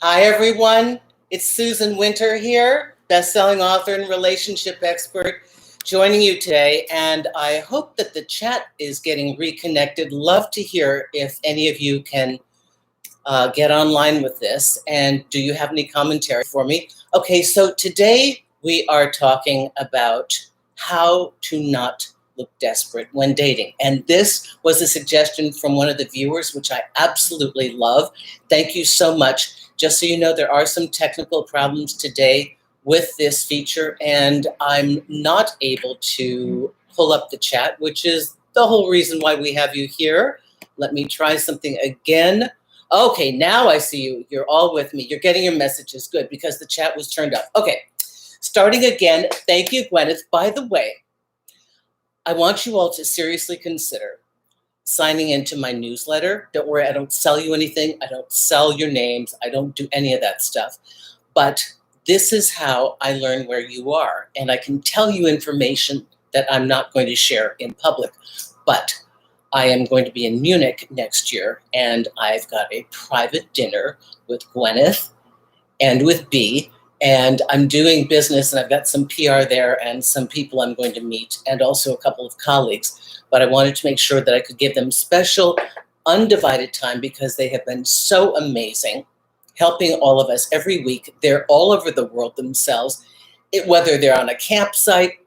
Hi, everyone. It's Susan Winter here, best-selling author and relationship expert, joining you today. And I hope that the chat is getting reconnected. Love to hear if any of you can get online with this. And do you have any commentary for me? Okay, so today we are talking about how to not look desperate when dating. And this was a suggestion from one of the viewers, which I absolutely love. Thank you so much. Just so you know, there are some technical problems today with this feature, and I'm not able to pull up the chat, which is the whole reason why we have you here. Let me try something again. Okay, now I see you. You're all with me. You're getting your messages. Good, because the chat was turned up. Okay, starting again. Thank you, Gwyneth. By the way, I want you all to seriously consider signing into my newsletter. Don't worry, I don't sell you anything. I don't sell your names. I don't do any of that stuff. But this is how I learn where you are. And I can tell you information that I'm not going to share in public. But I am going to be in Munich next year, and I've got a private dinner with Gwyneth and with B, and I'm doing business, and I've got some PR there and some people I'm going to meet, and also a couple of colleagues. But I wanted to make sure that I could give them special, undivided time because they have been so amazing, helping all of us every week. They're all over the world themselves, whether they're on a campsite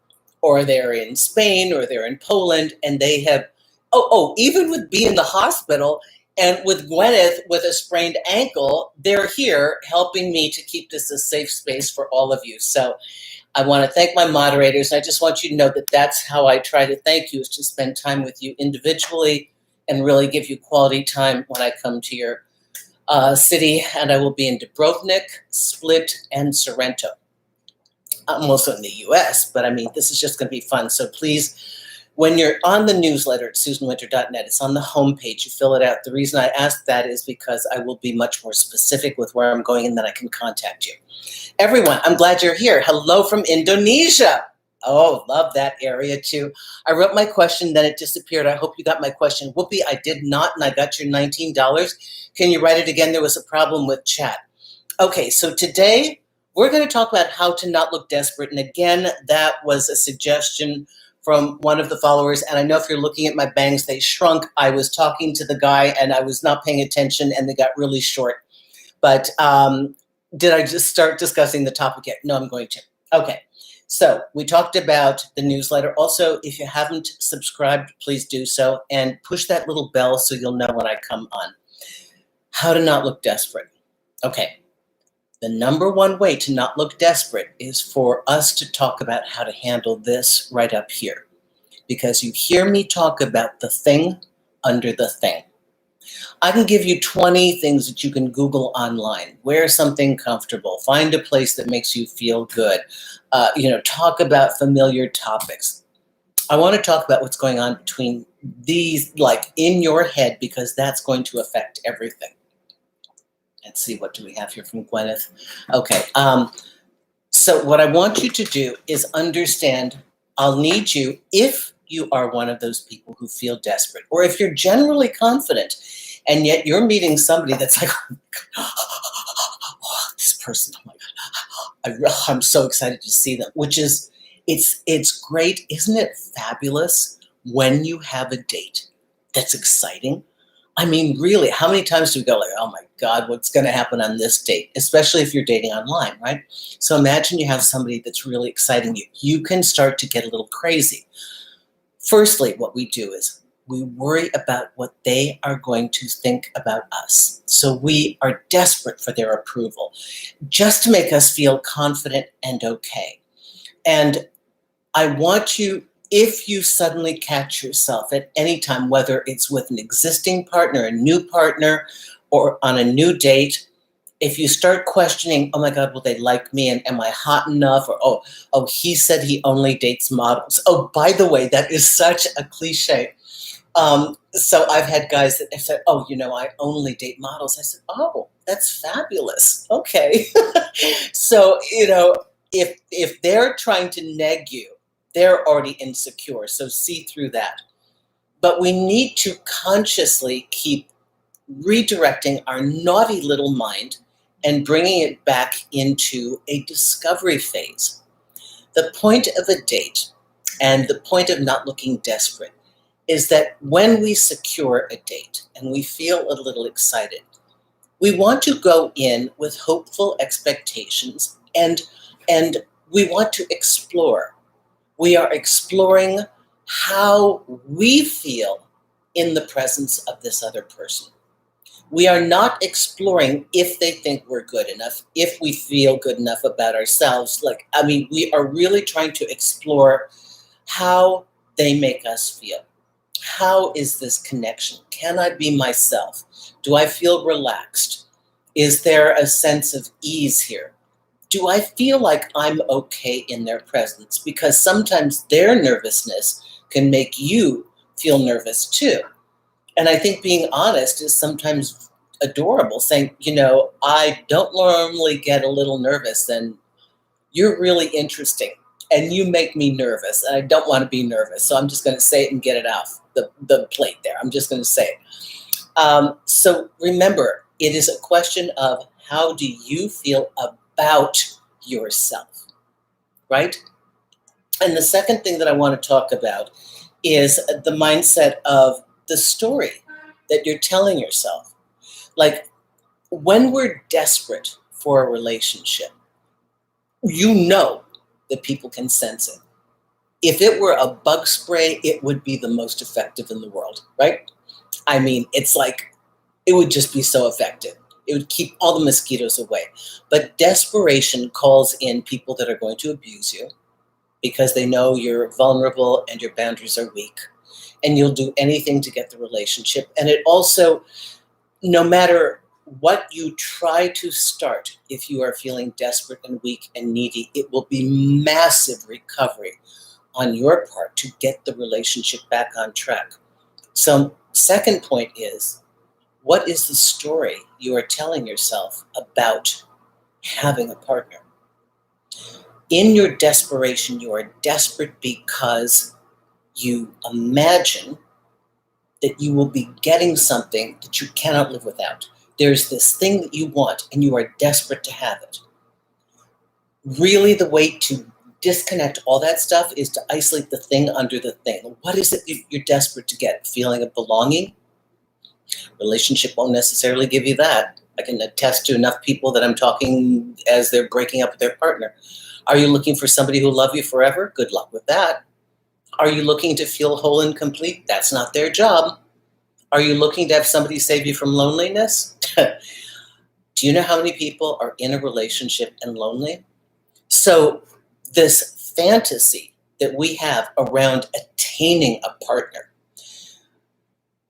or they're in Spain or they're in Poland, and they have even with being in the hospital and with Gwyneth with a sprained ankle, they're here helping me to keep this a safe space for all of you. So I want to thank my moderators. I just want you to know that that's how I try to thank you, is to spend time with you individually and really give you quality time when I come to your city. And I will be in Dubrovnik, Split, and Sorrento. I'm also in the US, but I mean, this is just going to be fun. So please, when you're on the newsletter at susanwinter.net, it's on the homepage. You fill it out. The reason I ask that is because I will be much more specific with where I'm going, and then I can contact you. Everyone, I'm glad you're here. Hello from Indonesia. Oh, love that area too. I wrote my question, then it disappeared. I hope you got my question. Whoopee, I did not, and I got your $19. Can you write it again? There was a problem with chat. Okay, so today we're going to talk about how to not look desperate. And again, that was a suggestion from one of the followers. And I know if you're looking at my bangs, they shrunk. I was talking to the guy and I was not paying attention and they got really short. But did I just start discussing the topic yet? No, I'm going to. Okay, so we talked about the newsletter. Also, if you haven't subscribed, please do so and push that little bell so you'll know when I come on. How to not look desperate. Okay. The number one way to not look desperate is for us to talk about how to handle this right up here. Because you hear me talk about the thing under the thing. I can give you 20 things that you can Google online. Wear something comfortable. Find a place that makes you feel good. Talk about familiar topics. I want to talk about what's going on between these, like in your head, because that's going to affect everything. Let's see, what do we have here from Gwyneth? Okay, so what I want you to do is understand, I'll need you, if you are one of those people who feel desperate, or if you're generally confident, and yet you're meeting somebody that's like, oh, this person, oh my God, I'm so excited to see them, which is, it's great. Isn't it fabulous when you have a date that's exciting? I mean, really, how many times do we go like, oh my God, what's going to happen on this date? Especially if you're dating online, right? So imagine you have somebody that's really exciting you. You can start to get a little crazy. Firstly, what we do is we worry about what they are going to think about us. So we are desperate for their approval, just to make us feel confident and okay. And I want you, if you suddenly catch yourself at any time, whether it's with an existing partner, a new partner, or on a new date, if you start questioning, oh my God, will they like me? And am I hot enough? Or, oh, he said he only dates models. Oh, by the way, that is such a cliche. So I've had guys that have said, oh, I only date models. I said, oh, that's fabulous. Okay. So, if they're trying to neg you, they're already insecure, so see through that. But we need to consciously keep redirecting our naughty little mind and bringing it back into a discovery phase. The point of a date and the point of not looking desperate is that when we secure a date and we feel a little excited, we want to go in with hopeful expectations and we want to explore. We are exploring how we feel in the presence of this other person. We are not exploring if they think we're good enough, if we feel good enough about ourselves. We are really trying to explore how they make us feel. How is this connection? Can I be myself? Do I feel relaxed? Is there a sense of ease here? Do I feel like I'm okay in their presence? Because sometimes their nervousness can make you feel nervous too. And I think being honest is sometimes adorable, saying, I don't normally get a little nervous, and you're really interesting and you make me nervous and I don't want to be nervous. So I'm just going to say it and get it off the plate there. I'm just going to say it. So remember, it is a question of how do you feel about yourself, right? And the second thing that I want to talk about is the mindset of the story that you're telling yourself. Like when we're desperate for a relationship, that people can sense it. If it were a bug spray, it would be the most effective in the world, right? I mean, it's like, it would just be so effective. It would keep all the mosquitoes away. But desperation calls in people that are going to abuse you because they know you're vulnerable and your boundaries are weak. And you'll do anything to get the relationship. And it also, no matter what you try to start, if you are feeling desperate and weak and needy, it will be massive recovery on your part to get the relationship back on track. So, second point is, what is the story you are telling yourself about having a partner? In your desperation, you are desperate because you imagine that you will be getting something that you cannot live without. There's this thing that you want and you are desperate to have it. Really, the way to disconnect all that stuff is to isolate the thing under the thing. What is it you're desperate to get? Feeling of belonging? Relationship won't necessarily give you that. I can attest to enough people that I'm talking as they're breaking up with their partner. Are you looking for somebody who will love you forever? Good luck with that. Are you looking to feel whole and complete? That's not their job. Are you looking to have somebody save you from loneliness? Do you know how many people are in a relationship and lonely? So this fantasy that we have around attaining a partner,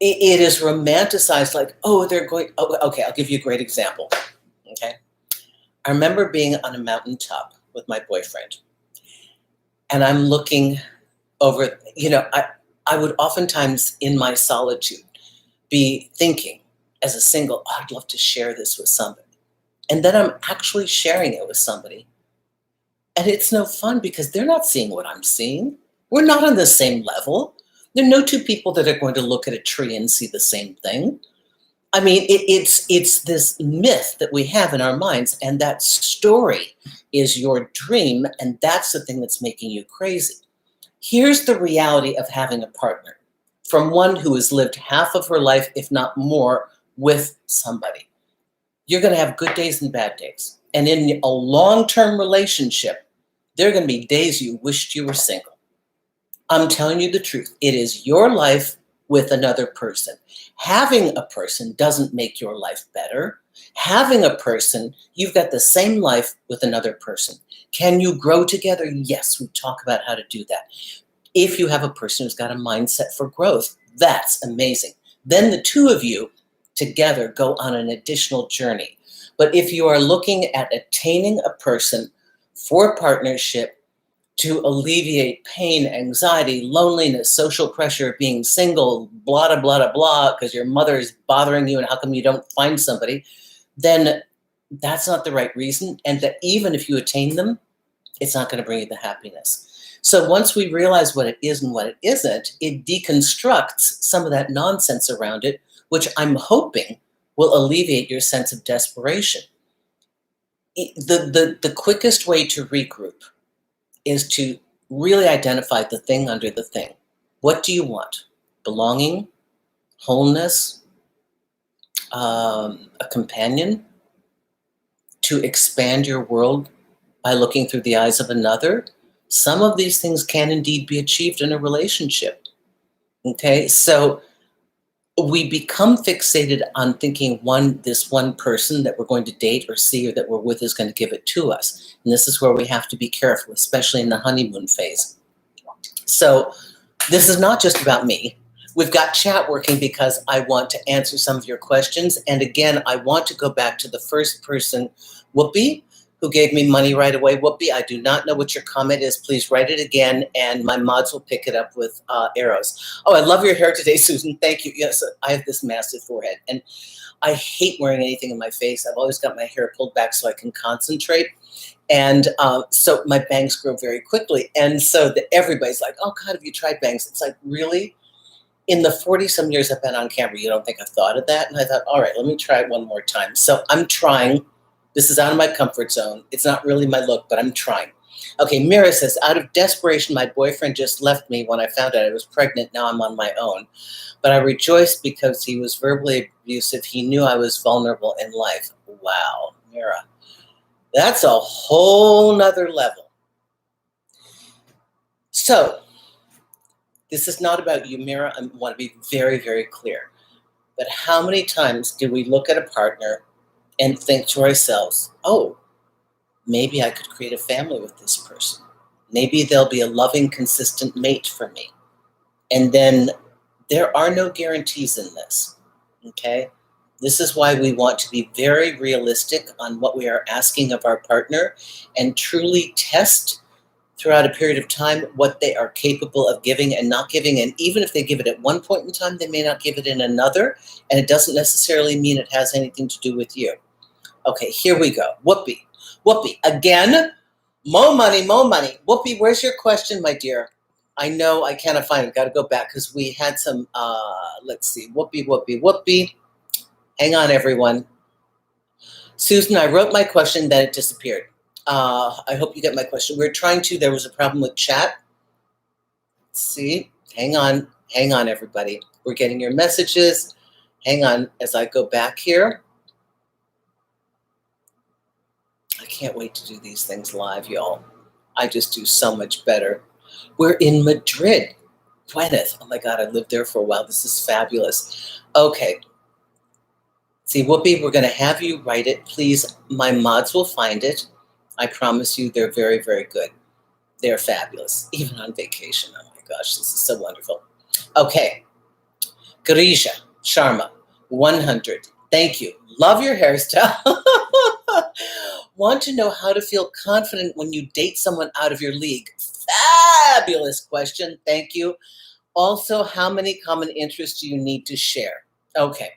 it is romanticized like, okay, I'll give you a great example. Okay. I remember being on a mountaintop with my boyfriend and I'm looking over, I would oftentimes in my solitude be thinking as a single, I'd love to share this with somebody. And then I'm actually sharing it with somebody. And it's no fun because they're not seeing what I'm seeing. We're not on the same level. There are no two people that are going to look at a tree and see the same thing. I mean, it's this myth that we have in our minds, and that story is your dream, and that's the thing that's making you crazy. Here's the reality of having a partner from one who has lived half of her life, if not more, with somebody. You're going to have good days and bad days. And in a long-term relationship, there are going to be days you wished you were single. I'm telling you the truth. It is your life with another person. Having a person doesn't make your life better. Having a person, you've got the same life with another person. Can you grow together? Yes, we talk about how to do that. If you have a person who's got a mindset for growth, that's amazing. Then the two of you together go on an additional journey. But if you are looking at attaining a person for partnership to alleviate pain, anxiety, loneliness, social pressure of being single, blah, blah, blah, blah, blah, because your mother is bothering you and how come you don't find somebody, then that's not the right reason. And that even if you attain them, it's not going to bring you the happiness. So once we realize what it is and what it isn't, it deconstructs some of that nonsense around it, which I'm hoping will alleviate your sense of desperation. The quickest way to regroup is to really identify the thing under the thing. What do you want? Belonging, wholeness, a companion, to expand your world by looking through the eyes of another. Some of these things can indeed be achieved in a relationship. Okay, so we become fixated on thinking this one person that we're going to date or see or that we're with is going to give it to us. And this is where we have to be careful, especially in the honeymoon phase. So this is not just about me. We've got chat working because I want to answer some of your questions. And again, I want to go back to the first person, Whoopi, who gave me money right away. Whoopi, I do not know what your comment is. Please write it again, and my mods will pick it up with arrows. Oh, I love your hair today, Susan. Thank you. Yes, I have this massive forehead, and I hate wearing anything in my face. I've always got my hair pulled back so I can concentrate. And so my bangs grow very quickly. And so everybody's like, oh, God, have you tried bangs? It's like, really? In the 40-some years I've been on camera, you don't think I've thought of that? And I thought, all right, let me try it one more time. So I'm trying. This is out of my comfort zone. It's not really my look, but I'm trying. Okay, Mira says, out of desperation, my boyfriend just left me when I found out I was pregnant. Now I'm on my own. But I rejoiced because he was verbally abusive. He knew I was vulnerable in life. Wow, Mira. That's a whole nother level. So this is not about you, Mira. I want to be very, very clear. But how many times do we look at a partner and think to ourselves, oh, maybe I could create a family with this person. Maybe they'll be a loving, consistent mate for me. And then there are no guarantees in this, okay? This is why we want to be very realistic on what we are asking of our partner and truly test throughout a period of time what they are capable of giving and not giving. And even if they give it at one point in time, they may not give it in another. And it doesn't necessarily mean it has anything to do with you. Okay, here we go. Whoopi. Whoopi, again, more money, more money. Whoopi, where's your question, my dear? I know I cannot find it. Got to go back because we had some, let's see. Whoopi, Whoopi, Whoopi. Hang on, everyone. Susan, I wrote my question, then it disappeared. I hope you get my question. There was a problem with chat. Let's see, hang on, everybody. We're getting your messages. Hang on as I go back here. I can't wait to do these things live, y'all. I just do so much better. We're in Madrid. Gwyneth, oh my God, I lived there for a while. This is fabulous. Okay. See, Whoopi, we're going to have you write it. Please, my mods will find it. I promise you they're very, very good. They're fabulous, even on vacation. Oh my gosh, this is so wonderful. Okay. Grisha Sharma, 100. Thank you. Love your hairstyle. Want to know how to feel confident when you date someone out of your league? Fabulous question. Thank you. Also, how many common interests do you need to share? Okay.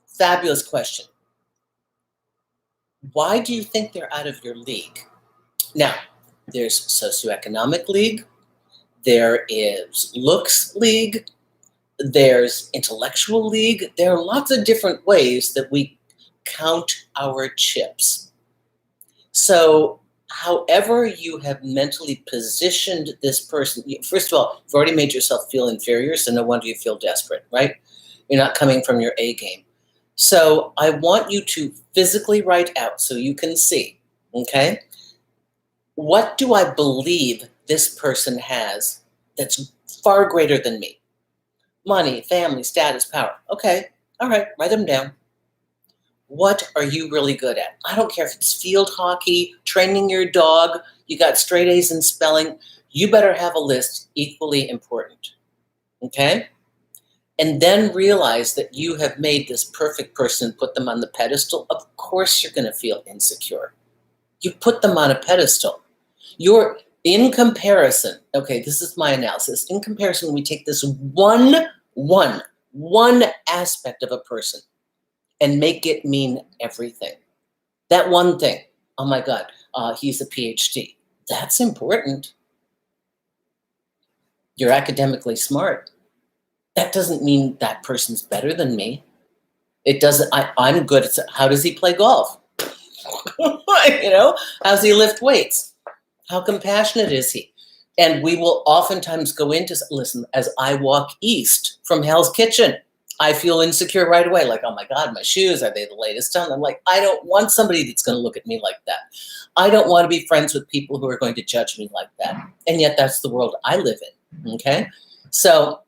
Fabulous question. Why do you think they're out of your league? Now, there's socioeconomic league, there is looks league, there's intellectual league. There are lots of different ways that we count our chips. So, however you have mentally positioned this person, first of all, you've already made yourself feel inferior, so no wonder you feel desperate, right? You're not coming from your A game. So I want you to physically write out so you can see, okay? What do I believe this person has that's far greater than me? Money, family, status, power. Okay, all right, write them down. What are you really good at? I don't care if it's field hockey, training your dog, you got straight A's in spelling. You better have a list equally important, okay? And then realize that you have made this perfect person, put them on the pedestal. Of course you're going to feel insecure. You put them on a pedestal. You're in comparison. Okay, this is my analysis. In comparison, when we take this one aspect of a person and make it mean everything. That one thing, oh my God, he's a PhD. That's important. You're academically smart. That doesn't mean that person's better than me. It doesn't, I'm good at, how does he play golf? How's he lift weights? How compassionate is he? And we will oftentimes go into, listen, as I walk east from Hell's Kitchen, I feel insecure right away. Like, oh my God, my shoes, are they the latest? And I'm like, I don't want somebody that's going to look at me like that. I don't want to be friends with people who are going to judge me like that. And yet that's the world I live in. Okay. So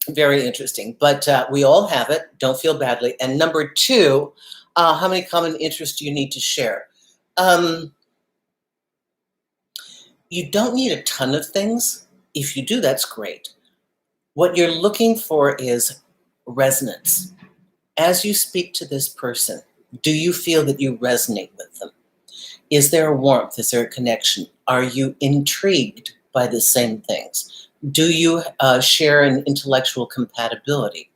very interesting, but we all have it. Don't feel badly. And number two, how many common interests do you need to share? You don't need a ton of things. If you do, that's great. What you're looking for is resonance. As you speak to this person, do you feel that you resonate with them? Is there a warmth? Is there a connection? Are you intrigued by the same things? Do you share an intellectual compatibility?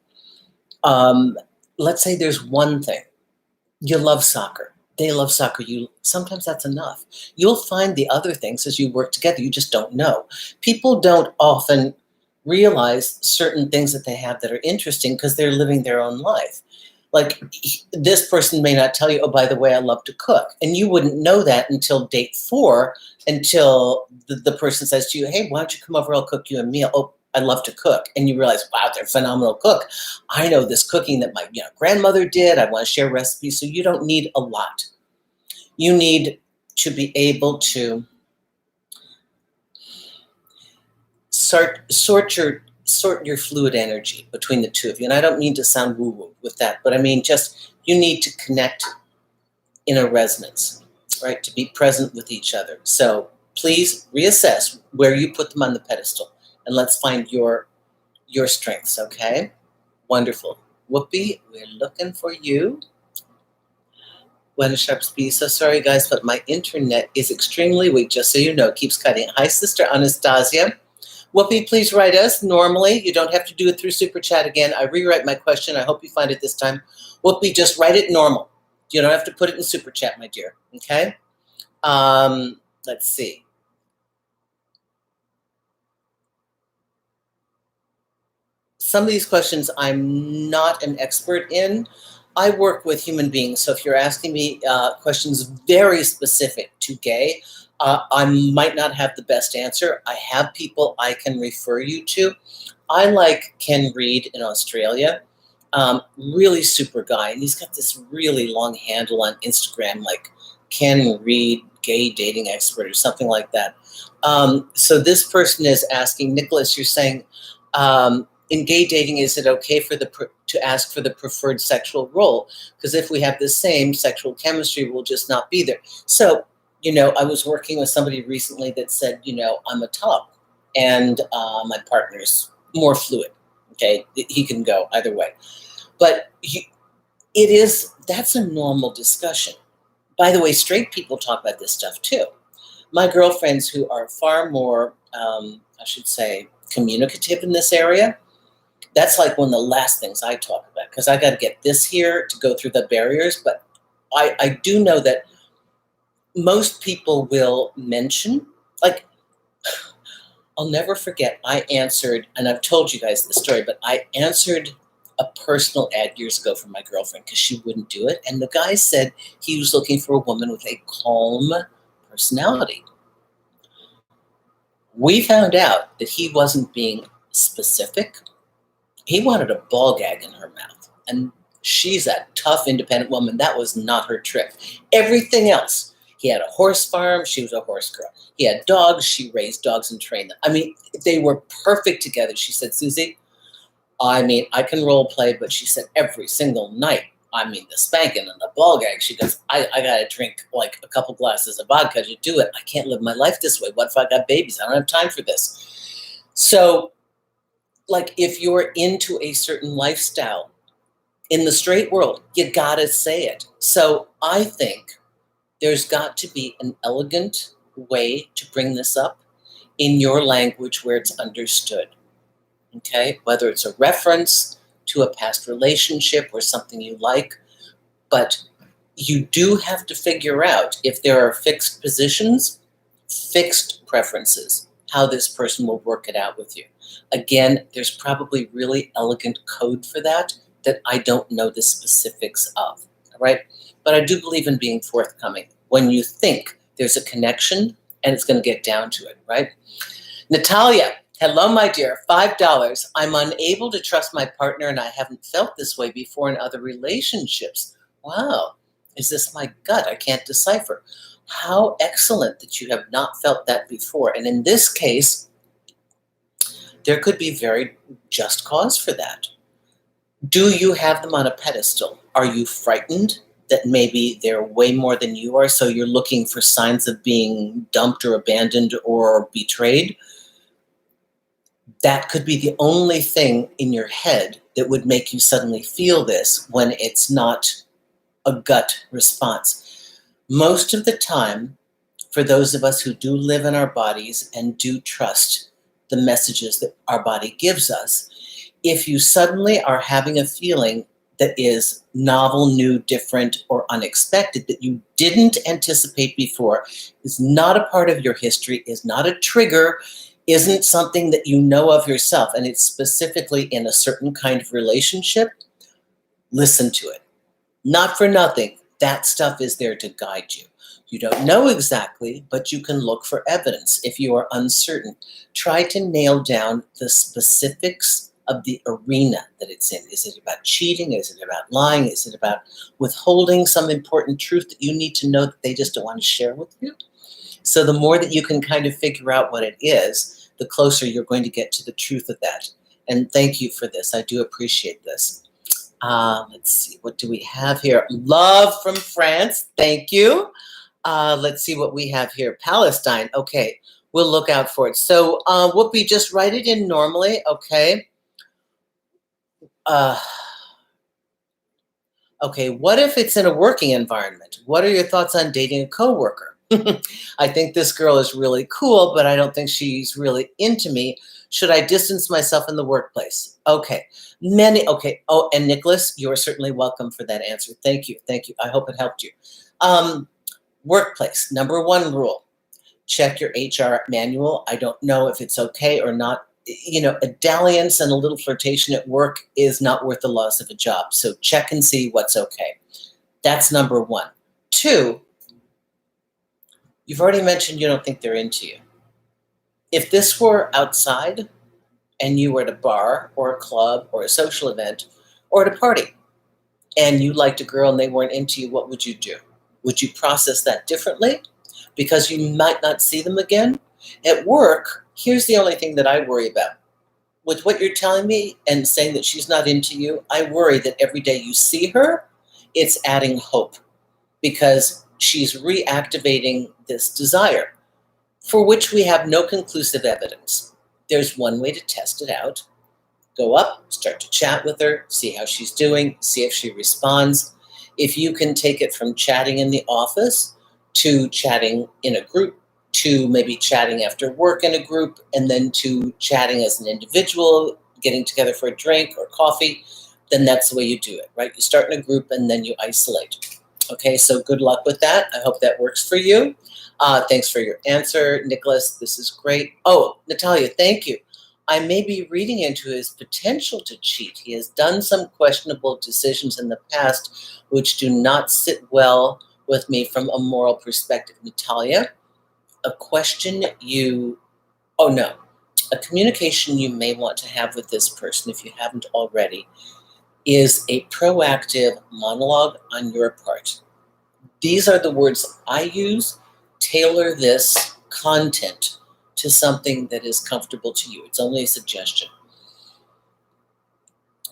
Let's say there's one thing. You love soccer. They love soccer. Sometimes that's enough. You'll find the other things as you work together. You just don't know. People don't often realize certain things that they have that are interesting because they're living their own life. Like this person may not tell you, oh, by the way, I love to cook. And you wouldn't know that until date 4, until the person says to you, hey, why don't you come over? I'll cook you a meal. Oh, I love to cook. And you realize, wow, they're a phenomenal cook. I know this cooking that my grandmother did. I want to share recipes. So you don't need a lot. You need to be able to sort your fluid energy between the two of you. And I don't mean to sound woo-woo with that, but I mean just you need to connect in a resonance, right? To be present with each other. So please reassess where you put them on the pedestal. And let's find your strengths, okay? Wonderful. Whoopi, we're looking for you. When a sharp speed. So sorry, guys, but my internet is extremely weak, just so you know. It keeps cutting. Hi, Sister Anastasia. Whoopi, please write us normally. You don't have to do it through Super Chat again. I rewrite my question. I hope you find it this time. Whoopi, just write it normal. You don't have to put it in Super Chat, my dear, okay? Let's see. Some of these questions I'm not an expert in. I work with human beings, so if you're asking me questions very specific to gay, I might not have the best answer. I have people I can refer you to. I like Ken Reed in Australia, really super guy, and he's got this really long handle on Instagram, like Ken Reed, gay dating expert or something like that. So this person is asking, Nicholas, you're saying, in gay dating, is it okay to ask for the preferred sexual role? Because if we have the same sexual chemistry, we'll just not be there. So, I was working with somebody recently that said, I'm a top and my partner's more fluid. Okay, he can go either way. But that's a normal discussion. By the way, straight people talk about this stuff too. My girlfriends who are far more, I should say, communicative in this area, that's like one of the last things I talk about because I got to get this here to go through the barriers. But I do know that most people will mention, like, I'll never forget, I answered, and I've told you guys the story, but I answered a personal ad years ago for my girlfriend because she wouldn't do it. And the guy said he was looking for a woman with a calm personality. We found out that he wasn't being specific. He wanted a ball gag in her mouth. And she's a tough, independent woman. That was not her trick. Everything else. He had a horse farm. She was a horse girl. He had dogs. She raised dogs and trained them. I mean, they were perfect together. She said, Susie, I can role play, but she said every single night, the spanking and the ball gag, she goes, I got to drink like a couple glasses of vodka to do it. I can't live my life this way. What if I got babies? I don't have time for this. So, like, if you're into a certain lifestyle in the straight world, you got to say it. So I think there's got to be an elegant way to bring this up in your language where it's understood. Okay, whether it's a reference to a past relationship or something you like, but you do have to figure out if there are fixed positions, fixed preferences, how this person will work it out with you. Again, there's probably really elegant code for that I don't know the specifics of, all right? but I do believe in being forthcoming when you think there's a connection and it's going to get down to it, right? Natalia, hello, my dear. $5. I'm unable to trust my partner, and I haven't felt this way before in other relationships. Wow. Is this my gut? I can't decipher. How excellent that you have not felt that before. And in this case, there could be very just cause for that. Do you have them on a pedestal? Are you frightened that maybe they're way more than you are, so you're looking for signs of being dumped or abandoned or betrayed? That could be the only thing in your head that would make you suddenly feel this when it's not a gut response. Most of the time, for those of us who do live in our bodies and do trust the messages that our body gives us, if you suddenly are having a feeling that is novel, new, different, or unexpected, that you didn't anticipate before, is not a part of your history, is not a trigger, isn't something that you know of yourself, and it's specifically in a certain kind of relationship, listen to it. Not for nothing, that stuff is there to guide you. You don't know exactly, but you can look for evidence. If you are uncertain, try to nail down the specifics of the arena that it's in. Is it about cheating? Is it about lying? Is it about withholding some important truth that you need to know that they just don't want to share with you? So the more that you can kind of figure out what it is, the closer you're going to get to the truth of that. And thank you for this. I do appreciate this. Let's see, what do we have here? Love from France. Thank you. Let's see what we have here. Palestine. Okay, we'll look out for it. So Whoopi, just write it in normally. Okay. Okay, what if it's in a working environment? What are your thoughts on dating a coworker? I think this girl is really cool, but I don't think she's really into me. Should I distance myself in the workplace? Okay. Okay. Oh, and Nicholas, you are certainly welcome for that answer. Thank you. Thank you. I hope it helped you. Workplace, number one rule, check your HR manual. I don't know if it's okay or not. You know, a dalliance and a little flirtation at work is not worth the loss of a job. So check and see what's okay. That's number one. Two, you've already mentioned you don't think they're into you. If this were outside and you were at a bar or a club or a social event or at a party and you liked a girl and they weren't into you, what would you do? Would you process that differently? Because you might not see them again. At work, here's the only thing that I worry about. With what you're telling me and saying that she's not into you, I worry that every day you see her, it's adding hope because she's reactivating this desire for which we have no conclusive evidence. There's one way to test it out. Go up, start to chat with her, see how she's doing, see if she responds. If you can take it from chatting in the office to chatting in a group, to maybe chatting after work in a group, and then to chatting as an individual, getting together for a drink or coffee, then that's the way you do it, right? You start in a group and then you isolate. Okay, so good luck with that. I hope that works for you. Thanks for your answer, Nicholas. This is great. Oh, Natalia, thank you. I may be reading into his potential to cheat. He has done some questionable decisions in the past which do not sit well with me from a moral perspective. Natalia, a communication you may want to have with this person, if you haven't already, is a proactive monologue on your part. These are the words I use. Tailor this content to something that is comfortable to you. It's only a suggestion.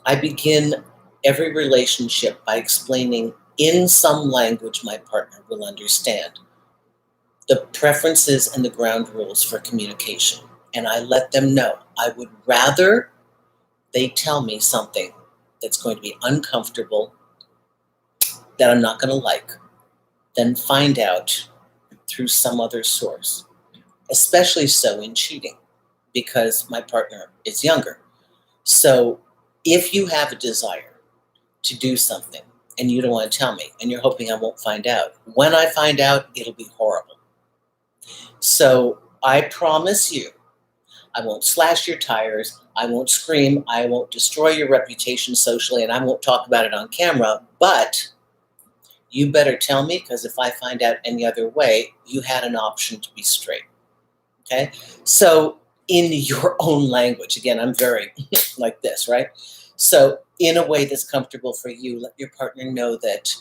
I begin every relationship by explaining in some language my partner will understand the preferences and the ground rules for communication. And I let them know I would rather they tell me something that's going to be uncomfortable, that I'm not going to like, than find out through some other source, especially so in cheating, because my partner is younger. So if you have a desire to do something and you don't want to tell me and you're hoping I won't find out, when I find out, it'll be horrible. So I promise you, I won't slash your tires, I won't scream, I won't destroy your reputation socially, and I won't talk about it on camera, but You better tell me, because if I find out any other way, you had an option to be straight. Okay? So in your own language, again, I'm very like this, right? So in a way that's comfortable for you, let your partner know that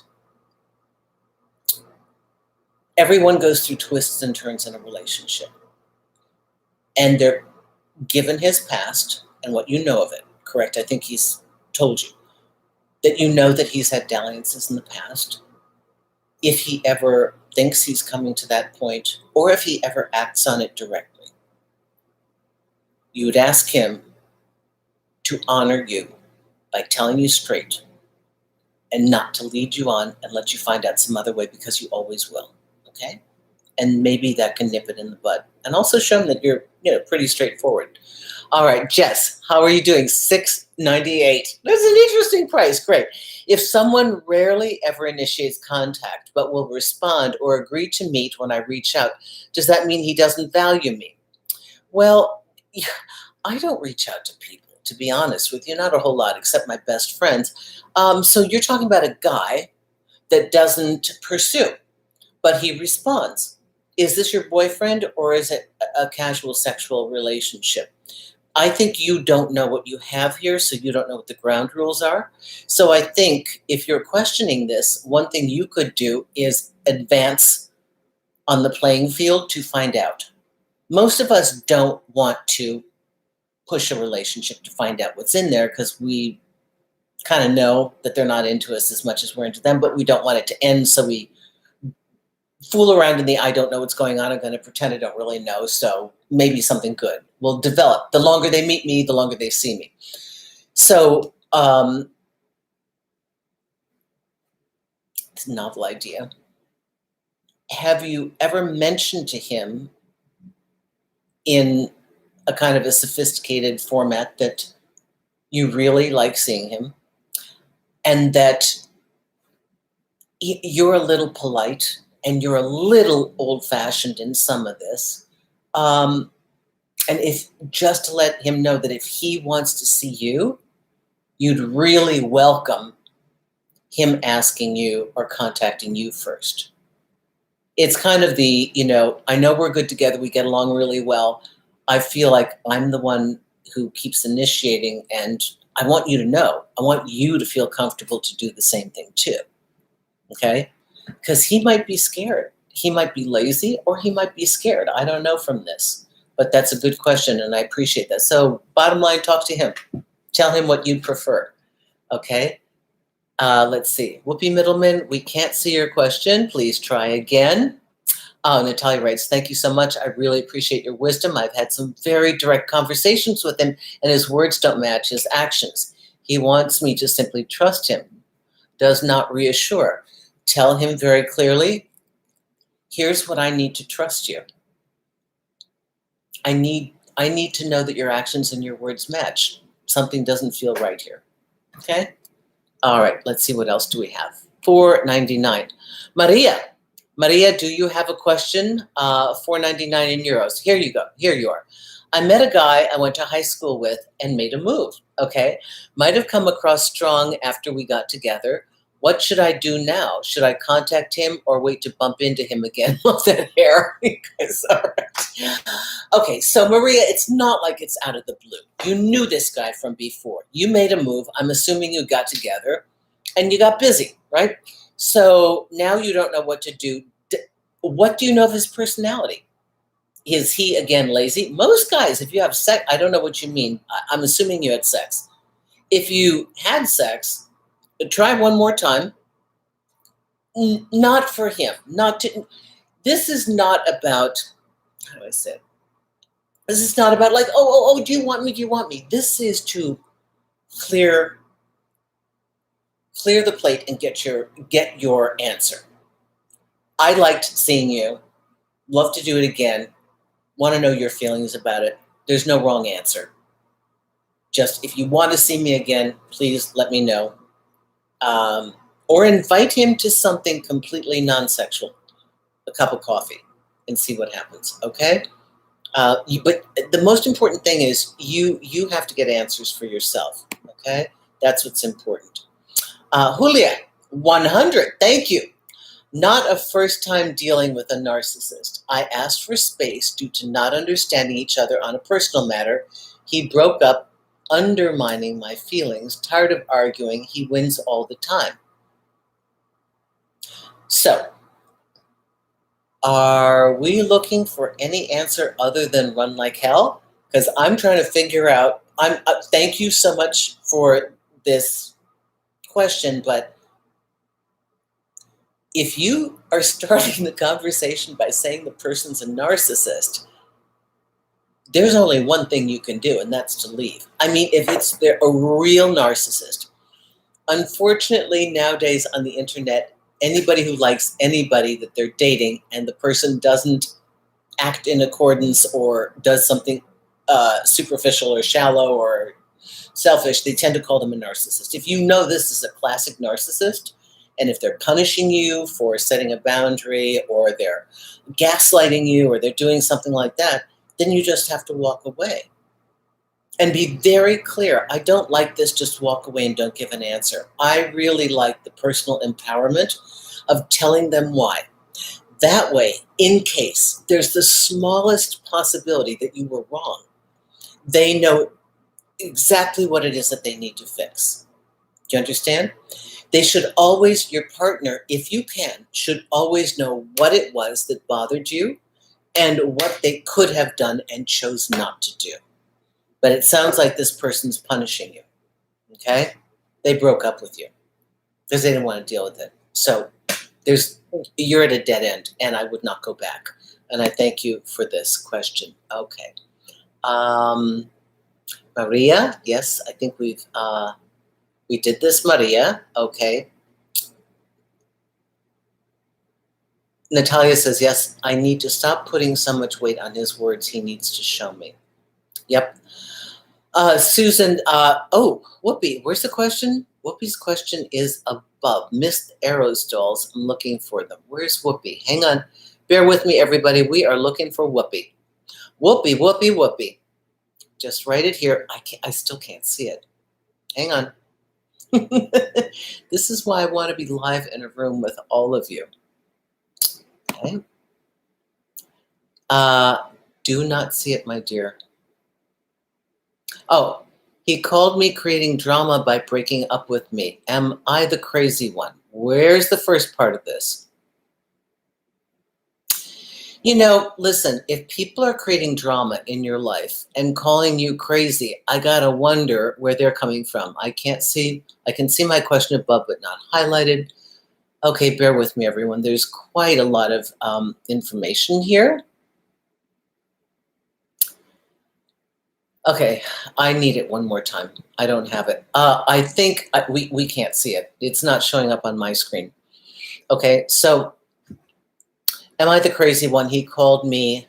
everyone goes through twists and turns in a relationship. And they're given his past and what you know of it, correct? I think he's told you that you know that he's had dalliances in the past. If he ever thinks he's coming to that point, or if he ever acts on it directly, you would ask him to honor you by telling you straight and not to lead you on and let you find out some other way, because you always will, okay? And maybe that can nip it in the bud. And also show him that you're pretty straightforward. All right, Jess, how are you doing? $6.98. That's an interesting price. Great. If someone rarely ever initiates contact but will respond or agree to meet when I reach out, does that mean he doesn't value me? Well, I don't reach out to people, to be honest with you, not a whole lot except my best friends. So you're talking about a guy that doesn't pursue, but he responds. Is this your boyfriend, or is it a casual sexual relationship? I think you don't know what you have here, so you don't know what the ground rules are. So I think if you're questioning this, one thing you could do is advance on the playing field to find out. Most of us don't want to push a relationship to find out what's in there, because we kind of know that they're not into us as much as we're into them, but we don't want it to end, so we fool around in the I don't know what's going on. I'm going to pretend I don't really know, so maybe something good will develop. The longer they meet me, the longer they see me. So it's a novel idea. Have you ever mentioned to him in a kind of a sophisticated format that you really like seeing him, and that you're a little polite and you're a little old-fashioned in some of this, and if just to let him know that if he wants to see you, you'd really welcome him asking you or contacting you first. It's kind of the, I know we're good together, we get along really well. I feel like I'm the one who keeps initiating, and I want you to know. I want you to feel comfortable to do the same thing too, okay? Because he might be scared. He might be lazy, or he might be scared. I don't know from this, but that's a good question, and I appreciate that. So bottom line, talk to him. Tell him what you'd prefer, okay? Let's see. Whoopi Middleman, we can't see your question. Please try again. Natalia writes, thank you so much. I really appreciate your wisdom. I've had some very direct conversations with him, and his words don't match his actions. He wants me to simply trust him, does not reassure. Tell him very clearly, here's what I need to trust you. I need to know that your actions and your words match. Something doesn't feel right here. Okay? All right, let's see, what else do we have? $4.99. Maria, do you have a question? $4.99 in euros. Here you go. Here you are. I met a guy I went to high school with and made a move. Okay? Might have come across strong after we got together. What should I do now? Should I contact him or wait to bump into him again? Love that hair. All right. Okay, so Maria, it's not like it's out of the blue. You knew this guy from before. You made a move. I'm assuming you got together and you got busy, right? So now you don't know what to do. What do you know of his personality? Is he, again, lazy? Most guys, if you have sex, I don't know what you mean. I'm assuming you had sex. If you had sex, try one more time. Not for him. This is not about, how do I say it? This is not about like, oh, do you want me? Do you want me? This is to clear the plate and get your answer. I liked seeing you. Love to do it again. Want to know your feelings about it. There's no wrong answer. Just if you want to see me again, please let me know. Or invite him to something completely non-sexual, a cup of coffee, and see what happens, okay? But the most important thing is you have to get answers for yourself, okay? That's what's important. Julia, 100, thank you. Not a first time dealing with a narcissist. I asked for space due to not understanding each other on a personal matter. He broke up, undermining my feelings. Tired of arguing, he wins all the time. So, are we looking for any answer other than run like hell? Because I'm trying to figure out. Thank you so much for this question, but if you are starting the conversation by saying the person's a narcissist, there's only one thing you can do, and that's to leave. I mean, if they're a real narcissist. Unfortunately, nowadays on the internet, anybody who likes anybody that they're dating and the person doesn't act in accordance or does something superficial or shallow or selfish, they tend to call them a narcissist. If you know this is a classic narcissist, and if they're punishing you for setting a boundary or they're gaslighting you or they're doing something like that, then you just have to walk away. And be very clear. I don't like this, just walk away and don't give an answer. I really like the personal empowerment of telling them why. That way, in case there's the smallest possibility that you were wrong, they know exactly what it is that they need to fix. Do you understand? They should always, your partner, if you can, should always know what it was that bothered you and what they could have done and chose not to do. But it sounds like this person's punishing you, okay? They broke up with you because they didn't want to deal with it. So you're at a dead end, and I would not go back. And I thank you for this question. Okay. Maria, yes, I think we did this, Maria. Okay. Natalia says, yes, I need to stop putting so much weight on his words. He needs to show me. Yep. Susan, Whoopi, where's the question? Whoopi's question is above. Missed arrows dolls. I'm looking for them. Where's Whoopi? Hang on. Bear with me, everybody. We are looking for Whoopi. Whoopi, Whoopi, Whoopi. Just write it here. I still can't see it. Hang on. This is why I want to be live in a room with all of you. Okay. Do not see it, my dear. Oh, he called me creating drama by breaking up with me. Am I the crazy one? Where's the first part of this? You know, listen, if people are creating drama in your life and calling you crazy, I gotta wonder where they're coming from. I can see my question above, but not highlighted. Okay, bear with me, everyone. There's quite a lot of information here. Okay, I need it one more time. I don't have it. I think we can't see it. It's not showing up on my screen. Okay, so am I the crazy one? He called me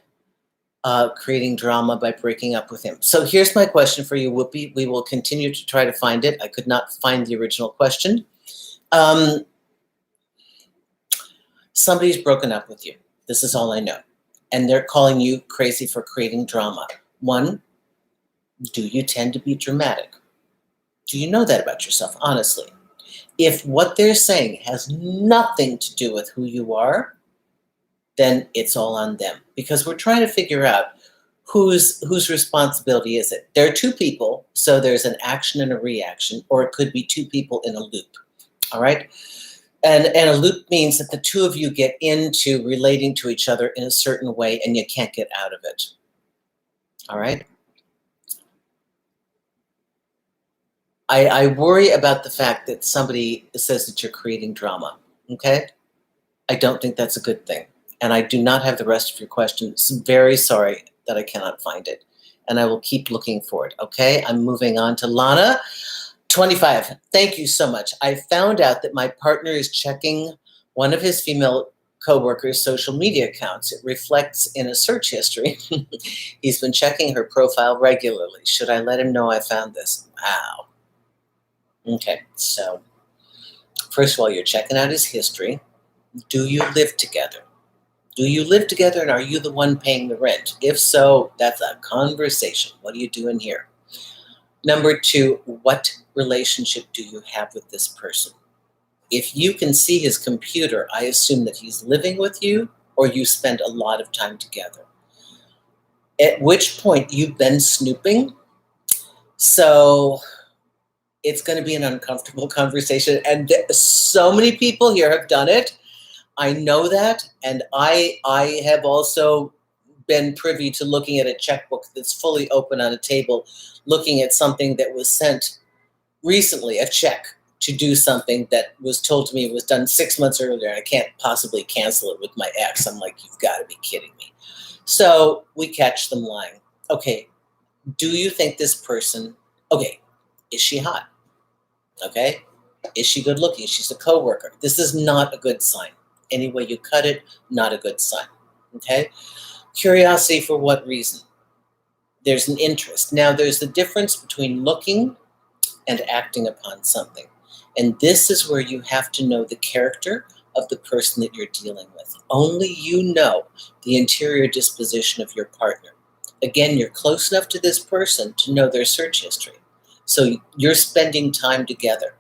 creating drama by breaking up with him. So here's my question for you, Whoopi. We will continue to try to find it. I could not find the original question. Somebody's broken up with you. This is all I know. And they're calling you crazy for creating drama. One, do you tend to be dramatic? Do you know that about yourself, honestly? If what they're saying has nothing to do with who you are, then it's all on them. Because we're trying to figure out whose responsibility is it. There are two people, so there's an action and a reaction, or it could be two people in a loop, all right? And a loop means that the two of you get into relating to each other in a certain way and you can't get out of it, all right? I worry about the fact that somebody says that you're creating drama, okay? I don't think that's a good thing. And I do not have the rest of your question. So very sorry that I cannot find it. And I will keep looking for it, okay? I'm moving on to Lana. 25, thank you so much. I found out that my partner is checking one of his female coworkers' social media accounts. It reflects in a search history. He's been checking her profile regularly. Should I let him know I found this? Wow. Okay, so first of all, you're checking out his history. Do you live together? Do you live together and are you the one paying the rent? If so, that's a conversation. What are you doing here? Number two, what relationship do you have with this person? If you can see his computer, I assume that he's living with you or you spend a lot of time together. At which point you've been snooping. So it's going to be an uncomfortable conversation. And so many people here have done it. I know that. And I have also been privy to looking at a checkbook that's fully open on a table, looking at something that was sent recently, a check to do something that was told to me was done 6 months earlier. And I can't possibly cancel it with my ex. I'm like, you've got to be kidding me. So we catch them lying. Okay, do you think this person, okay, is she hot? Okay, is she good looking? She's a coworker. This is not a good sign. Any way you cut it, not a good sign. Okay, curiosity for what reason? There's an interest. Now, there's the difference between looking and acting upon something. And this is where you have to know the character of the person that you're dealing with. Only you know the interior disposition of your partner. Again, you're close enough to this person to know their search history. So you're spending time together.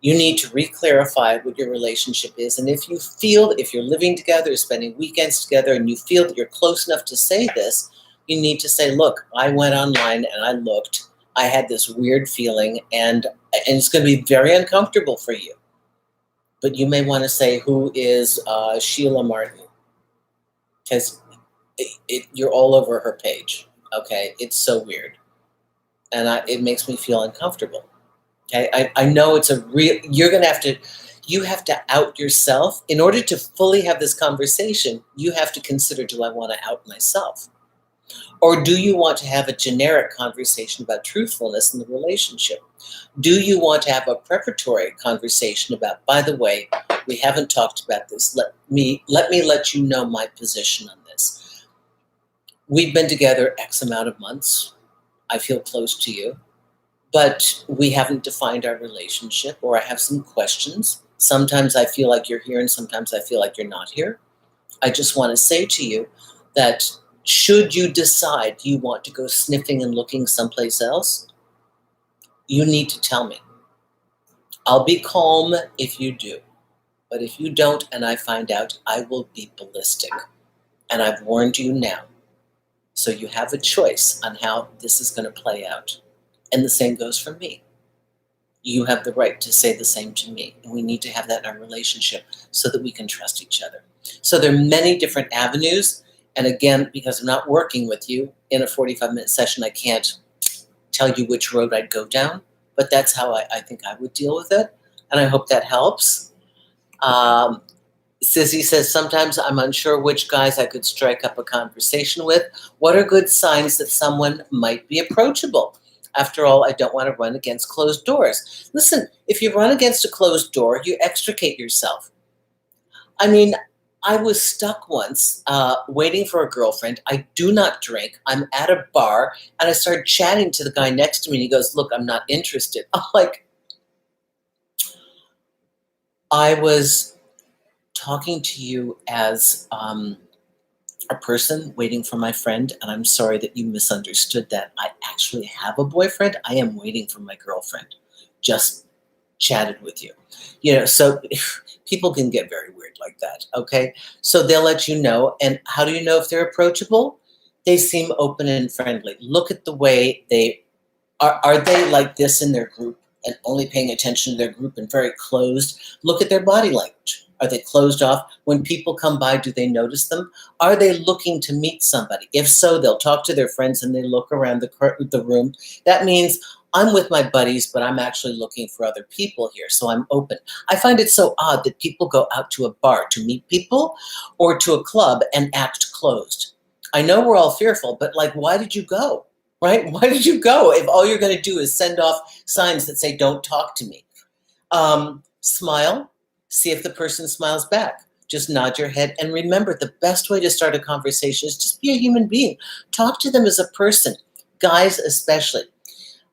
You need to re-clarify what your relationship is. And if you feel that if you're living together, spending weekends together, and you feel that you're close enough to say this, you need to say, look, I went online and I looked. I had this weird feeling, and it's going to be very uncomfortable for you. But you may want to say, who is Sheila Martin? Because you're all over her page. Okay, it's so weird. And it makes me feel uncomfortable. Okay, I know it's a real, you have to out yourself. In order to fully have this conversation, you have to consider, do I want to out myself? Or do you want to have a generic conversation about truthfulness in the relationship? Do you want to have a preparatory conversation about, by the way, we haven't talked about this. Let me let you know my position on this. We've been together X amount of months. I feel close to you, but we haven't defined our relationship, or I have some questions. Sometimes I feel like you're here and sometimes I feel like you're not here. I just want to say to you that should you decide you want to go sniffing and looking someplace else, you need to tell me. I'll be calm if you do, but if you don't and I find out, I will be ballistic. And I've warned you now. So you have a choice on how this is going to play out. And the same goes for me. You have the right to say the same to me. And we need to have that in our relationship so that we can trust each other. So there are many different avenues. And again, because I'm not working with you in a 45-minute session, I can't tell you which road I'd go down. But that's how I think I would deal with it. And I hope that helps. Sissy says, sometimes I'm unsure which guys I could strike up a conversation with. What are good signs that someone might be approachable? After all, I don't want to run against closed doors. Listen, if you run against a closed door, you extricate yourself. I mean, I was stuck once waiting for a girlfriend. I do not drink. I'm at a bar, and I started chatting to the guy next to me, and he goes, look, I'm not interested. I'm like, I was talking to you as a person waiting for my friend, and I'm sorry that you misunderstood that. I actually have a boyfriend. I am waiting for my girlfriend. Just chatted with you. So people can get very weird like that, okay? So they'll let you know. And how do you know if they're approachable? They seem open and friendly. Look at the way they are they like this in their group and only paying attention to their group and very closed? Look at their body language. Are they closed off? When people come by, do they notice them? Are they looking to meet somebody? If so, they'll talk to their friends and they look around the room. That means I'm with my buddies, but I'm actually looking for other people here, so I'm open. I find it so odd that people go out to a bar to meet people or to a club and act closed. I know we're all fearful, but why did you go? Right? Why did you go if all you're going to do is send off signs that say, don't talk to me? Smile. See if the person smiles back. Just nod your head. And remember, the best way to start a conversation is just be a human being. Talk to them as a person. Guys especially.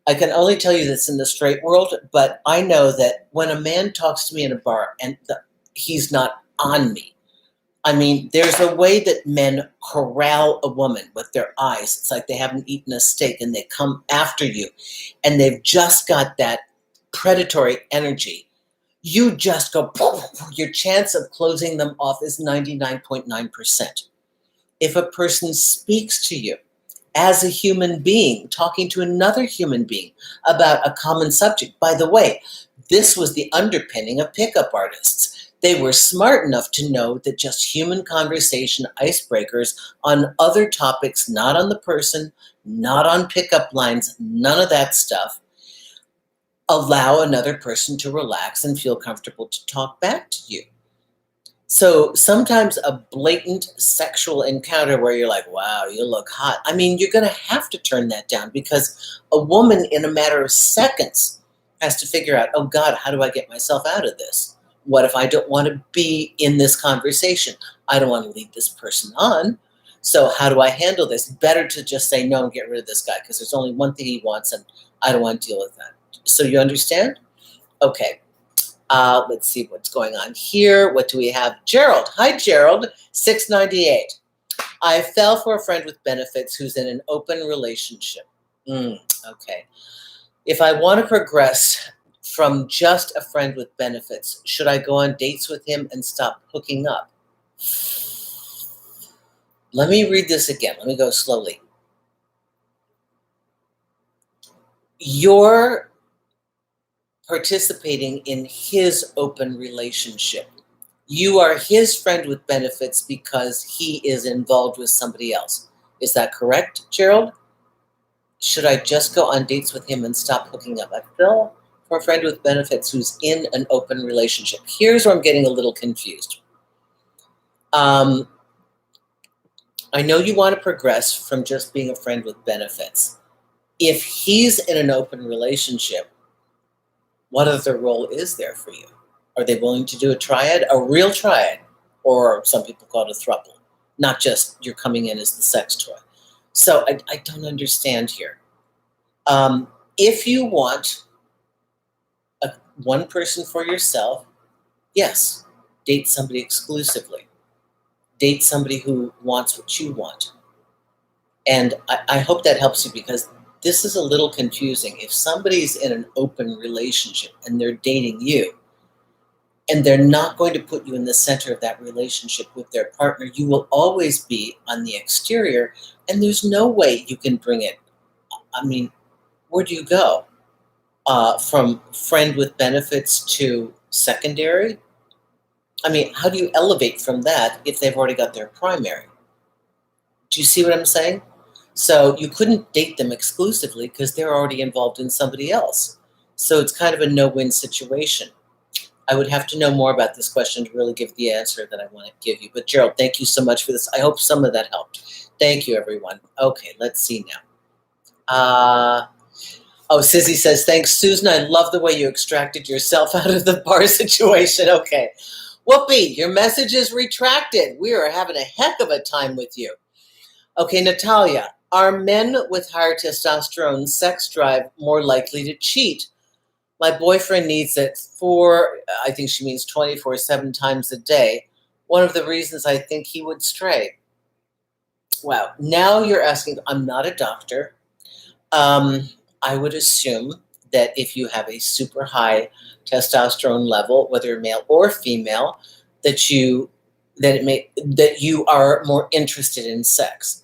I can only tell you this in the straight world, but I know that when a man talks to me in a bar and he's not on me, I mean, there's a way that men corral a woman with their eyes. It's like they haven't eaten a steak and they come after you and they've just got that predatory energy you just go, your chance of closing them off is 99.9%. If a person speaks to you as a human being, talking to another human being about a common subject, by the way, this was the underpinning of pickup artists. They were smart enough to know that just human conversation icebreakers on other topics, not on the person, not on pickup lines, none of that stuff, allow another person to relax and feel comfortable to talk back to you. So sometimes a blatant sexual encounter where you're like, wow, you look hot. I mean, you're going to have to turn that down because a woman in a matter of seconds has to figure out, oh God, how do I get myself out of this? What if I don't want to be in this conversation? I don't want to lead this person on. So how do I handle this? Better to just say no and get rid of this guy because there's only one thing he wants and I don't want to deal with that. So you understand? Okay. Let's see what's going on here. What do we have? Gerald. Hi, Gerald. 698. I fell for a friend with benefits who's in an open relationship. Okay. If I want to progress from just a friend with benefits, should I go on dates with him and stop hooking up? Let me read this again. Let me go slowly. You're participating in his open relationship. You are his friend with benefits because he is involved with somebody else. Is that correct, Gerald? Should I just go on dates with him and stop hooking up? I fell for a friend with benefits who's in an open relationship. Here's where I'm getting a little confused. I know you want to progress from just being a friend with benefits. If he's in an open relationship, what other role is there for you? Are they willing to do a triad, a real triad, or some people call it a throuple, not just you're coming in as the sex toy? So I don't understand here. If you want one person for yourself, yes, date somebody exclusively. Date somebody who wants what you want. And I hope that helps you because this is a little confusing. If somebody's in an open relationship and they're dating you, and they're not going to put you in the center of that relationship with their partner, you will always be on the exterior, and there's no way you can bring it. I mean, where do you go? From friend with benefits to secondary? I mean, how do you elevate from that if they've already got their primary? Do you see what I'm saying? So you couldn't date them exclusively because they're already involved in somebody else. So it's kind of a no-win situation. I would have to know more about this question to really give the answer that I want to give you. But Gerald, thank you so much for this. I hope some of that helped. Thank you, everyone. Okay, let's see now. Sizzy says, thanks, Susan. I love the way you extracted yourself out of the bar situation. Okay. Whoopee, your message is retracted. We are having a heck of a time with you. Okay, Natalia, are men with higher testosterone sex drive more likely to cheat? My boyfriend needs it I think she means 24/7 times a day. One of the reasons I think he would stray. Wow, now you're asking, I'm not a doctor. I would assume that if you have a super high testosterone level, whether male or female, that you are more interested in sex.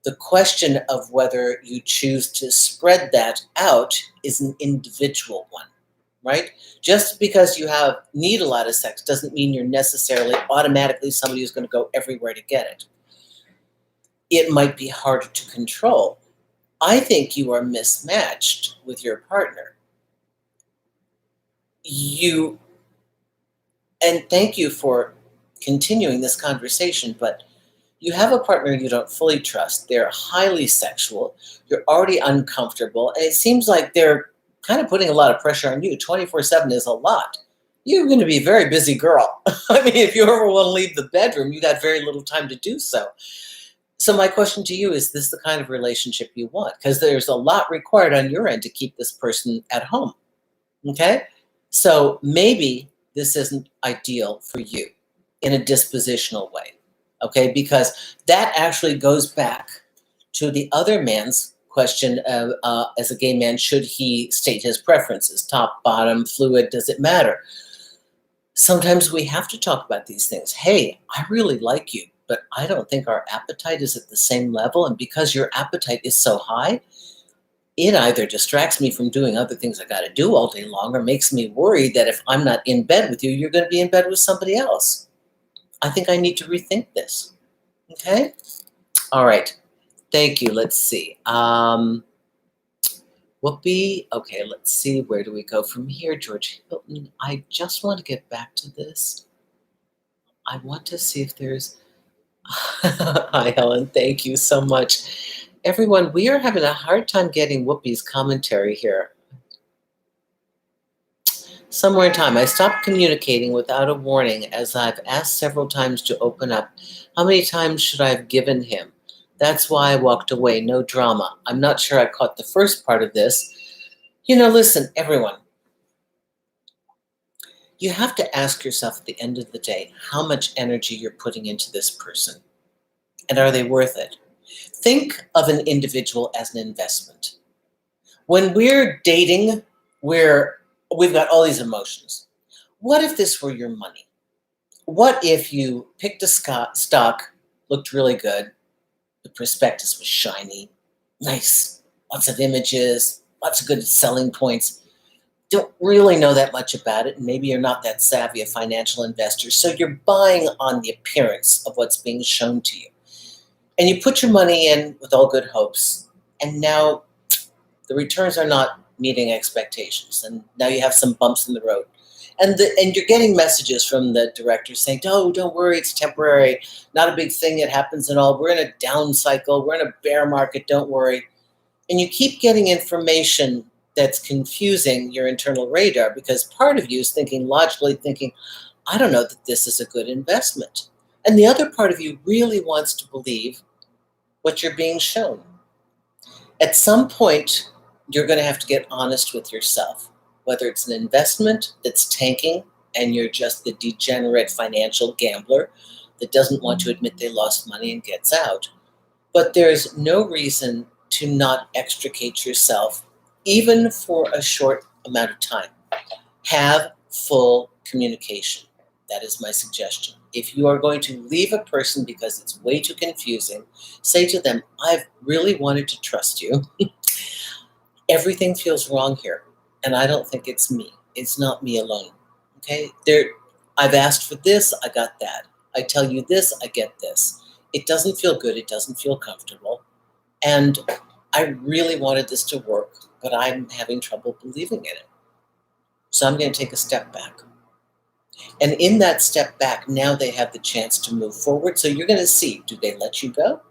The question of whether you choose to spread that out is an individual one, right? Just because you need a lot of sex doesn't mean you're necessarily automatically somebody who's going to go everywhere to get it. It might be harder to control. I think you are mismatched with your partner. And thank you for continuing this conversation, but you have a partner you don't fully trust. They're highly sexual. You're already uncomfortable. And it seems like they're kind of putting a lot of pressure on you. 24/7 is a lot. You're going to be a very busy girl. I mean, if you ever want to leave the bedroom, you got very little time to do so. So my question to you is this the kind of relationship you want? Because there's a lot required on your end to keep this person at home. Okay? So maybe this isn't ideal for you in a dispositional way. Okay? Because that actually goes back to the other man's question of, as a gay man, should he state his preferences? Top, bottom, fluid, does it matter? Sometimes we have to talk about these things. Hey, I really like you, but I don't think our appetite is at the same level. And because your appetite is so high, it either distracts me from doing other things I got to do all day long or makes me worry that if I'm not in bed with you, you're going to be in bed with somebody else. I think I need to rethink this. Okay? All right. Thank you. Let's see. Whoopi. Okay, let's see. Where do we go from here? George Hilton. I just want to get back to this. I want to see if there's... Hi, Helen. Thank you so much. Everyone, we are having a hard time getting Whoopi's commentary here. Somewhere in time, I stopped communicating without a warning as I've asked several times to open up. How many times should I have given him? That's why I walked away. No drama. I'm not sure I caught the first part of this. Listen, everyone. You have to ask yourself at the end of the day how much energy you're putting into this person. And are they worth it? Think of an individual as an investment. When we're dating, we've got all these emotions. What if this were your money? What if you picked a stock, looked really good, the prospectus was shiny, nice, lots of images, lots of good selling points. Don't really know that much about it, and maybe you're not that savvy a financial investor, so you're buying on the appearance of what's being shown to you. And you put your money in with all good hopes, and now the returns are not meeting expectations, and now you have some bumps in the road. And you're getting messages from the director saying, "Oh, don't worry, it's temporary, not a big thing, it happens and all. We're in a down cycle, we're in a bear market, don't worry." And you keep getting information that's confusing your internal radar because part of you is logically thinking, I don't know that this is a good investment. And the other part of you really wants to believe what you're being shown. At some point, you're going to have to get honest with yourself, whether it's an investment that's tanking and you're just the degenerate financial gambler that doesn't want to admit they lost money and gets out. But there's no reason to not extricate yourself, even for a short amount of time. Have full communication. That is my suggestion. If you are going to leave a person because it's way too confusing, say to them, I've really wanted to trust you. Everything feels wrong here, and I don't think it's me. It's not me alone. Okay? I've asked for this, I got that. I tell you this, I get this. It doesn't feel good, it doesn't feel comfortable. And I really wanted this to work, but I'm having trouble believing in it. So I'm going to take a step back. And in that step back, now they have the chance to move forward. So you're going to see, do they let you go?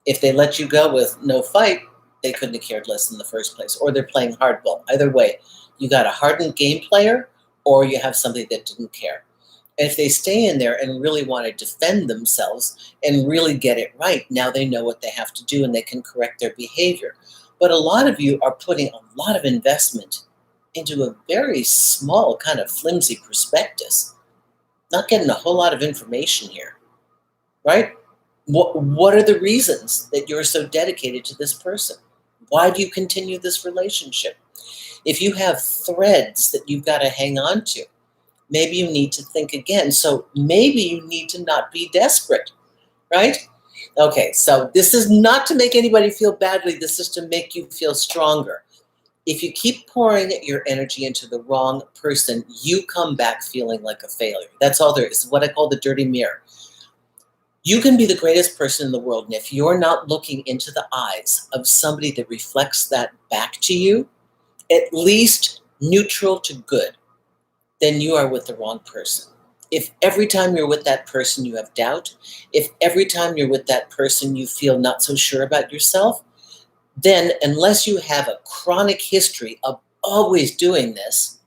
If they let you go with no fight, they couldn't have cared less in the first place. Or they're playing hardball. Either way, you got a hardened game player or you have somebody that didn't care. And if they stay in there and really want to defend themselves and really get it right, now they know what they have to do and they can correct their behavior. But a lot of you are putting a lot of investment into a very small kind of flimsy prospectus. Not getting a whole lot of information here, right? What are the reasons that you're so dedicated to this person? Why do you continue this relationship? If you have threads that you've got to hang on to, maybe you need to think again. So maybe you need to not be desperate, right? Okay, so this is not to make anybody feel badly. This is to make you feel stronger. If you keep pouring your energy into the wrong person, you come back feeling like a failure. That's all there is. What I call the dirty mirror. You can be the greatest person in the world, and if you're not looking into the eyes of somebody that reflects that back to you, at least neutral to good, then you are with the wrong person. If every time you're with that person you have doubt, if every time you're with that person you feel not so sure about yourself, then unless you have a chronic history of always doing this,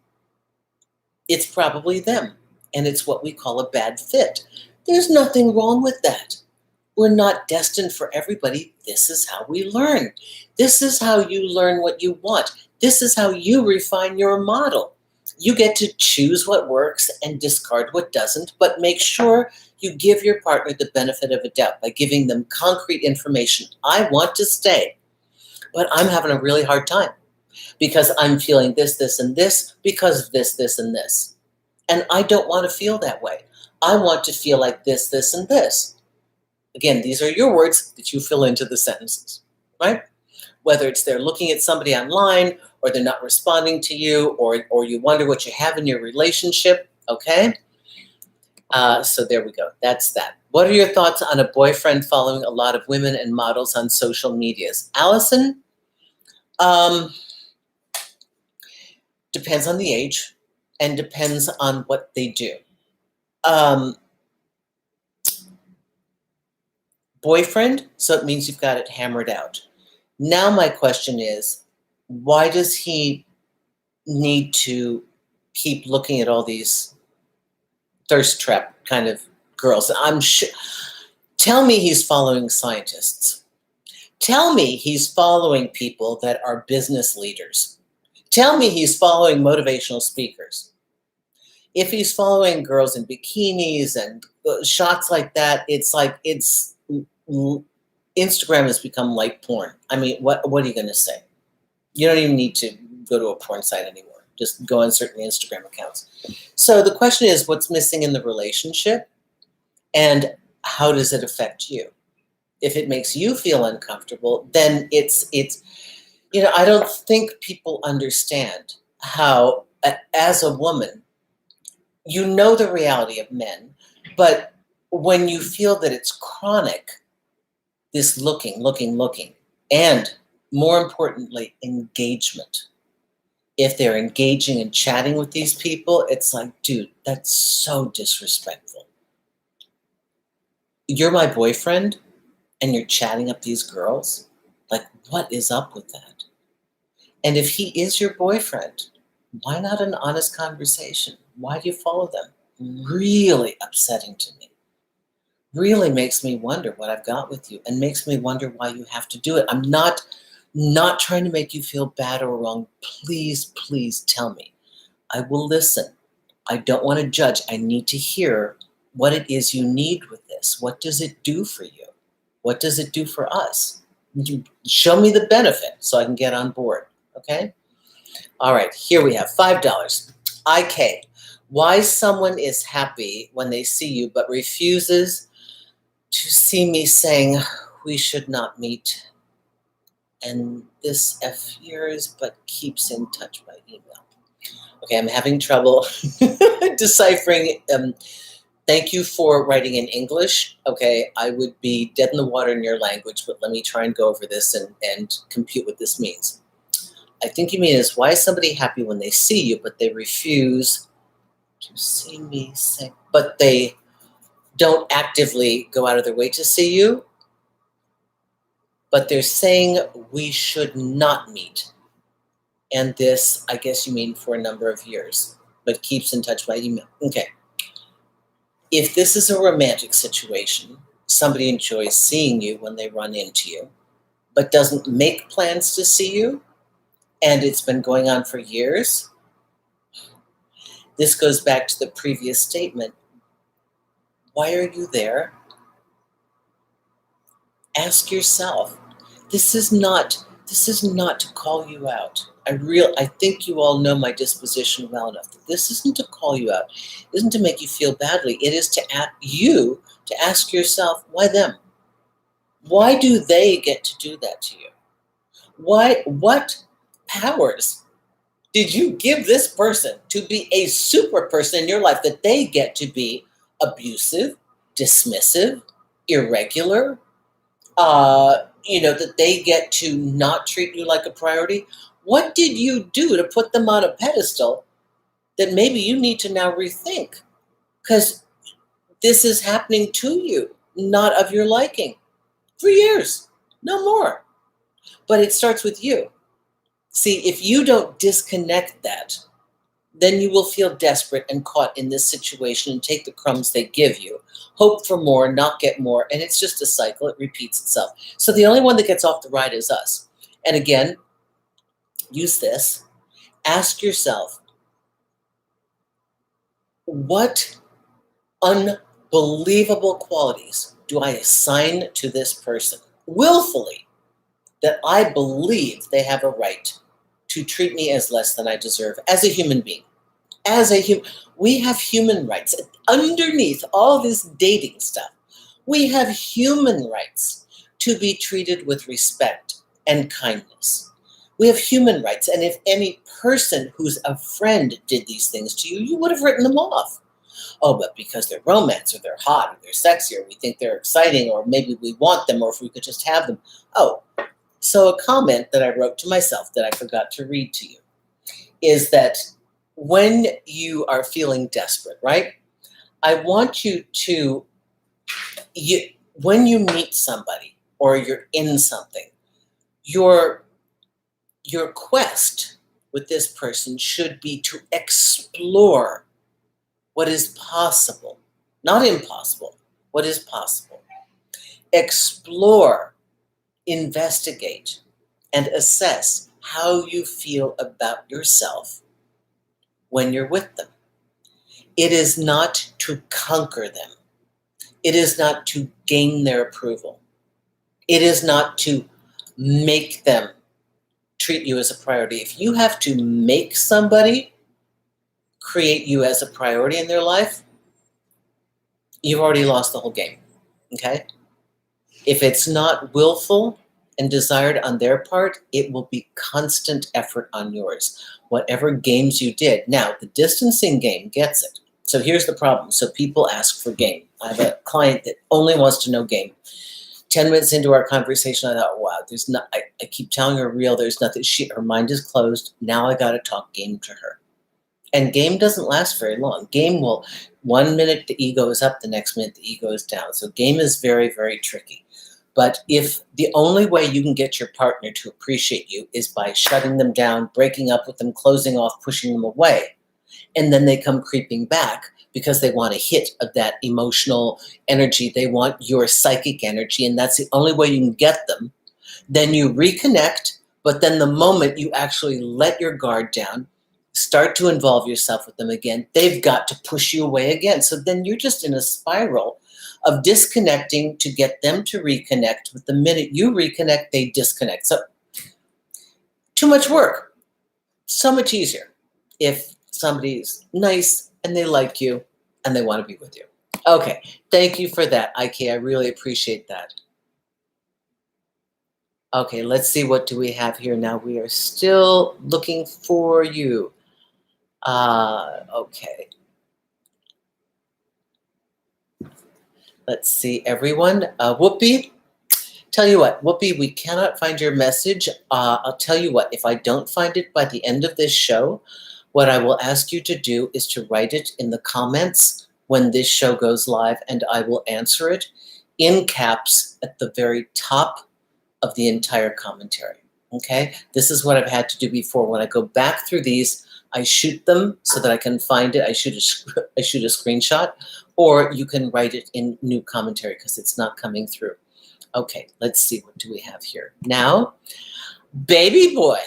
it's probably them. And it's what we call a bad fit. There's nothing wrong with that. We're not destined for everybody. This is how we learn. This is how you learn what you want. This is how you refine your model. You get to choose what works and discard what doesn't, but make sure you give your partner the benefit of a doubt by giving them concrete information. I want to stay, but I'm having a really hard time because I'm feeling this, this, and this because of this, this, and this. And I don't want to feel that way. I want to feel like this, this, and this. Again, these are your words that you fill into the sentences, right? Whether it's they're looking at somebody online, or they're not responding to you, or you wonder what you have in your relationship, okay? So there we go. That's that. What are your thoughts on a boyfriend following a lot of women and models on social medias? Allison, depends on the age and depends on what they do. Boyfriend, so it means you've got it hammered out. Now my question is, why does he need to keep looking at all these thirst trap kind of girls? I'm sure. Tell me he's following scientists. Tell me he's following people that are business leaders. Tell me he's following motivational speakers. If he's following girls in bikinis and shots like that, it's like Instagram has become like porn. I mean, what are you going to say? You don't even need to go to a porn site anymore. Just go on certain Instagram accounts. So the question is, what's missing in the relationship, and how does it affect you? If it makes you feel uncomfortable, then it's I don't think people understand how, as a woman, you know the reality of men, but when you feel that it's chronic, this looking, and more importantly, engagement. If they're engaging and chatting with these people, it's like, dude, that's so disrespectful. You're my boyfriend and you're chatting up these girls? Like, what is up with that? And if he is your boyfriend, why not an honest conversation? Why do you follow them? Really upsetting to me. Really makes me wonder what I've got with you, and makes me wonder why you have to do it. I'm not trying to make you feel bad or wrong. Please tell me. I will listen. I don't want to judge. I need to hear what it is you need with this. What does it do for you? What does it do for us? You show me the benefit so I can get on board. Okay? All right, here we have $5. IK. Why someone is happy when they see you but refuses to see me, saying we should not meet, and this F years but keeps in touch by email. Okay, I'm having trouble deciphering. Thank you for writing in English. Okay, I would be dead in the water in your language, but let me try and go over this and compute what this means. I think you mean is, why is somebody happy when they see you, but they refuse to see me, but they don't actively go out of their way to see you, but they're saying we should not meet. And this, I guess you mean for a number of years, but keeps in touch by email. Okay. If this is a romantic situation, somebody enjoys seeing you when they run into you, but doesn't make plans to see you, and it's been going on for years, this goes back to the previous statement. Why are you there? Ask yourself. This is not to call you out. I think you all know my disposition well enough. This isn't to call you out. It isn't to make you feel badly. It is to ask yourself, why them? Why do they get to do that to you? What powers did you give this person to be a super person in your life that they get to be abusive, dismissive, irregular, that they get to not treat you like a priority? What did you do to put them on a pedestal that maybe you need to now rethink? Because this is happening to you, not of your liking, for years, no more. But it starts with you. See, if you don't disconnect that, then you will feel desperate and caught in this situation and take the crumbs they give you, hope for more, not get more, and it's just a cycle. It repeats itself. So the only one that gets off the ride is us. And again, use this. Ask yourself, what unbelievable qualities do I assign to this person willfully that I believe they have a right to treat me as less than I deserve as a human being? As a human, we have human rights. Underneath all this dating stuff, we have human rights to be treated with respect and kindness. We have human rights. And if any person who's a friend did these things to you, you would have written them off. Oh, but because they're romance or they're hot or they're sexy or we think they're exciting or maybe we want them or if we could just have them. Oh, so a comment that I wrote to myself that I forgot to read to you is that when you are feeling desperate, right? I want you to, when you meet somebody or you're in something, your quest with this person should be to explore what is possible, not impossible, what is possible. Explore, investigate, and assess how you feel about yourself when you're with them. It is not to conquer them. It is not to gain their approval. It is not to make them treat you as a priority. If you have to make somebody create you as a priority in their life, you've already lost the whole game, okay? If it's not willful and desired on their part, it will be constant effort on yours, whatever games you did. Now, the distancing game gets it. So here's the problem. So people ask for game. I have a client that only wants to know game. 10 minutes into our conversation, I thought, wow, there's not, I keep telling her real, there's nothing, her mind is closed. Now I got to talk game to her. And game doesn't last very long. Game will, 1 minute the ego is up, the next minute the ego is down. So game is very, very tricky. But if the only way you can get your partner to appreciate you is by shutting them down, breaking up with them, closing off, pushing them away, and then they come creeping back because they want a hit of that emotional energy, they want your psychic energy, and that's the only way you can get them, then you reconnect, but then the moment you actually let your guard down, start to involve yourself with them again, they've got to push you away again. So then you're just in a spiral of disconnecting to get them to reconnect. But the minute you reconnect, they disconnect. So too much work. So much easier if somebody's nice and they like you and they want to be with you. Okay, thank you for that, IK. I really appreciate that. Okay, let's see, what do we have here now? We are still looking for you. Okay. Let's see, everyone. Whoopi, tell you what, Whoopi, we cannot find your message. I'll tell you what, if I don't find it by the end of this show, what I will ask you to do is to write it in the comments when this show goes live, and I will answer it in caps at the very top of the entire commentary, okay? This is what I've had to do before. When I go back through these, I shoot them so that I can find it. I shoot a screenshot, or you can write it in new commentary because it's not coming through. Okay, let's see, what do we have here? Now, baby boy.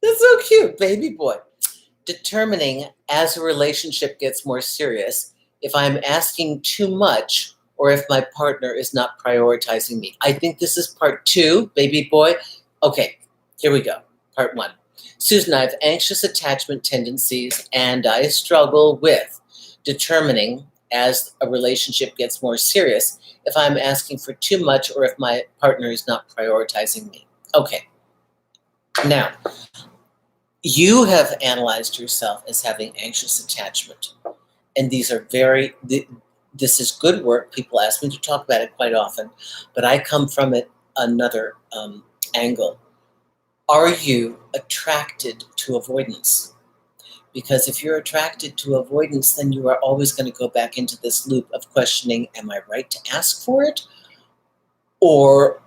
That's so cute, baby boy. Determining as a relationship gets more serious if I'm asking too much or if my partner is not prioritizing me. I think this is part 2, baby boy. Okay, here we go, part 1. Susan, I have anxious attachment tendencies and I struggle with determining as a relationship gets more serious if I'm asking for too much or if my partner is not prioritizing me. Okay, now, you have analyzed yourself as having anxious attachment. And these are this is good work. People ask me to talk about it quite often, but I come from it another angle. Are you attracted to avoidance? Because if you're attracted to avoidance, then you are always going to go back into this loop of questioning, am I right to ask for it? Or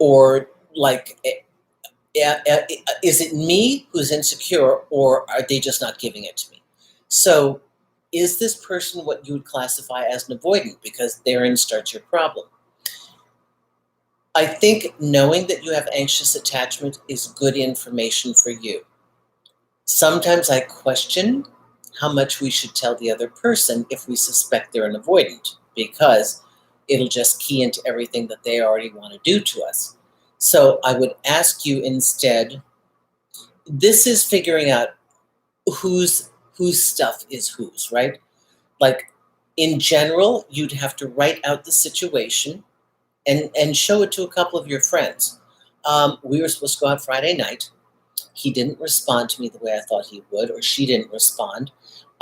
like, is it me who's insecure, or are they just not giving it to me? So is this person what you would classify as an avoidant? Because therein starts your problem. I think knowing that you have anxious attachment is good information for you. Sometimes I question how much we should tell the other person if we suspect they're an avoidant, because it'll just key into everything that they already want to do to us. So I would ask you instead, this is figuring out who's whose stuff is whose, right? Like, in general, you'd have to write out the situation and show it to a couple of your friends. We were supposed to go out Friday night. He didn't respond to me the way I thought he would, or she didn't respond.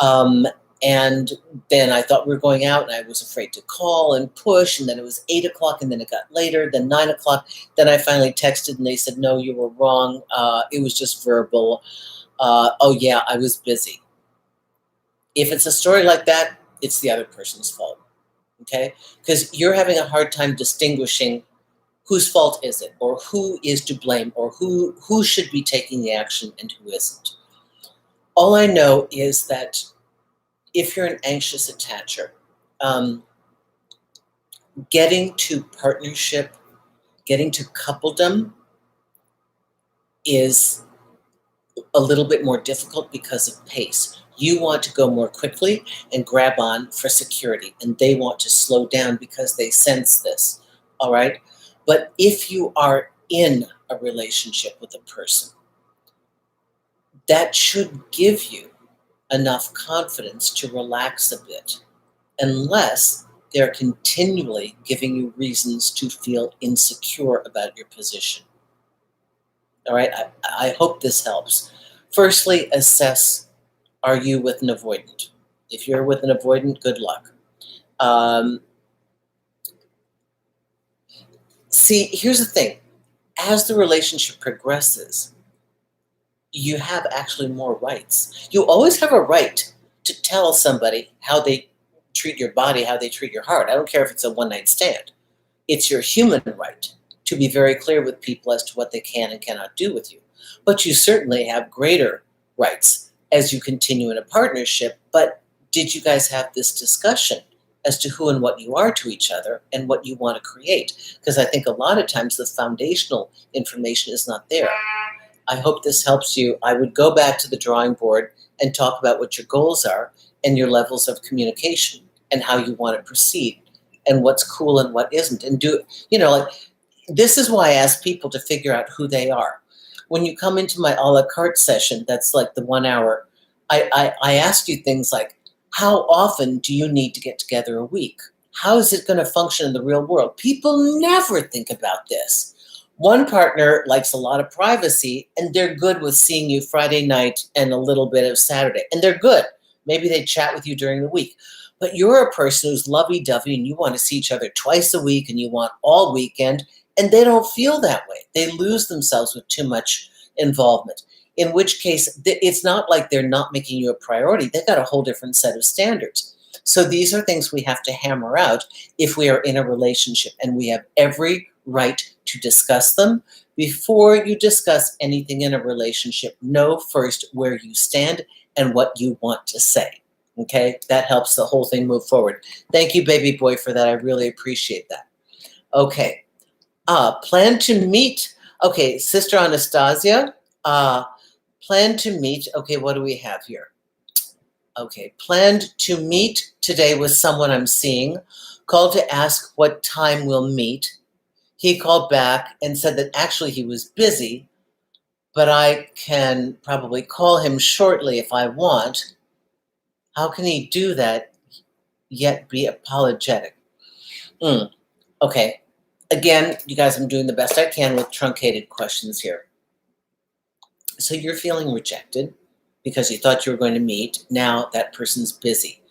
Um, and then I thought we were going out, and I was afraid to call and push. And then it was 8 o'clock, and then it got later, then 9 o'clock. Then I finally texted, and they said, "No, you were wrong. It was just verbal. Oh, yeah, I was busy." If it's a story like that, it's the other person's fault, okay? Because you're having a hard time distinguishing whose fault is it, or who is to blame, or who should be taking the action and who isn't. All I know is that if you're an anxious attacher, getting to partnership, getting to coupledom is a little bit more difficult because of pace. You want to go more quickly and grab on for security, and they want to slow down because they sense this, all right? But if you are in a relationship with a person, that should give you enough confidence to relax a bit, unless they're continually giving you reasons to feel insecure about your position. All right, I hope this helps. Firstly, assess, are you with an avoidant? If you're with an avoidant, good luck. See, here's the thing. As the relationship progresses, you have actually more rights. You always have a right to tell somebody how they treat your body, how they treat your heart. I don't care if it's a one-night stand. It's your human right to be very clear with people as to what they can and cannot do with you. But you certainly have greater rights as you continue in a partnership. But did you guys have this discussion as to who and what you are to each other and what you want to create? Because I think a lot of times the foundational information is not there. I hope this helps you. I would go back to the drawing board and talk about what your goals are and your levels of communication and how you want to proceed and what's cool and what isn't. And this is why I ask people to figure out who they are. When you come into my a la carte session, that's like the 1 hour, I ask you things like, how often do you need to get together a week? How is it going to function in the real world? People never think about this. One partner likes a lot of privacy, and they're good with seeing you Friday night and a little bit of Saturday. And they're good. Maybe they chat with you during the week. But you're a person who's lovey-dovey, and you want to see each other twice a week, and you want all weekend, and they don't feel that way. They lose themselves with too much involvement, in which case it's not like they're not making you a priority. They've got a whole different set of standards. So these are things we have to hammer out if we are in a relationship, and we have every right to discuss them. Before you discuss anything in a relationship, know first where you stand and what you want to say. Okay, that helps the whole thing move forward. Thank you, baby boy, for that. I really appreciate that. Okay, plan to meet. Okay, Sister Anastasia, plan to meet. Okay, what do we have here? Okay, planned to meet today with someone I'm seeing. Called to ask what time we'll meet. He called back and said that actually he was busy, but I can probably call him shortly if I want. How can he do that yet be apologetic? Okay. Again, you guys, I'm doing the best I can with truncated questions here. So you're feeling rejected because you thought you were going to meet. Now that person's busy.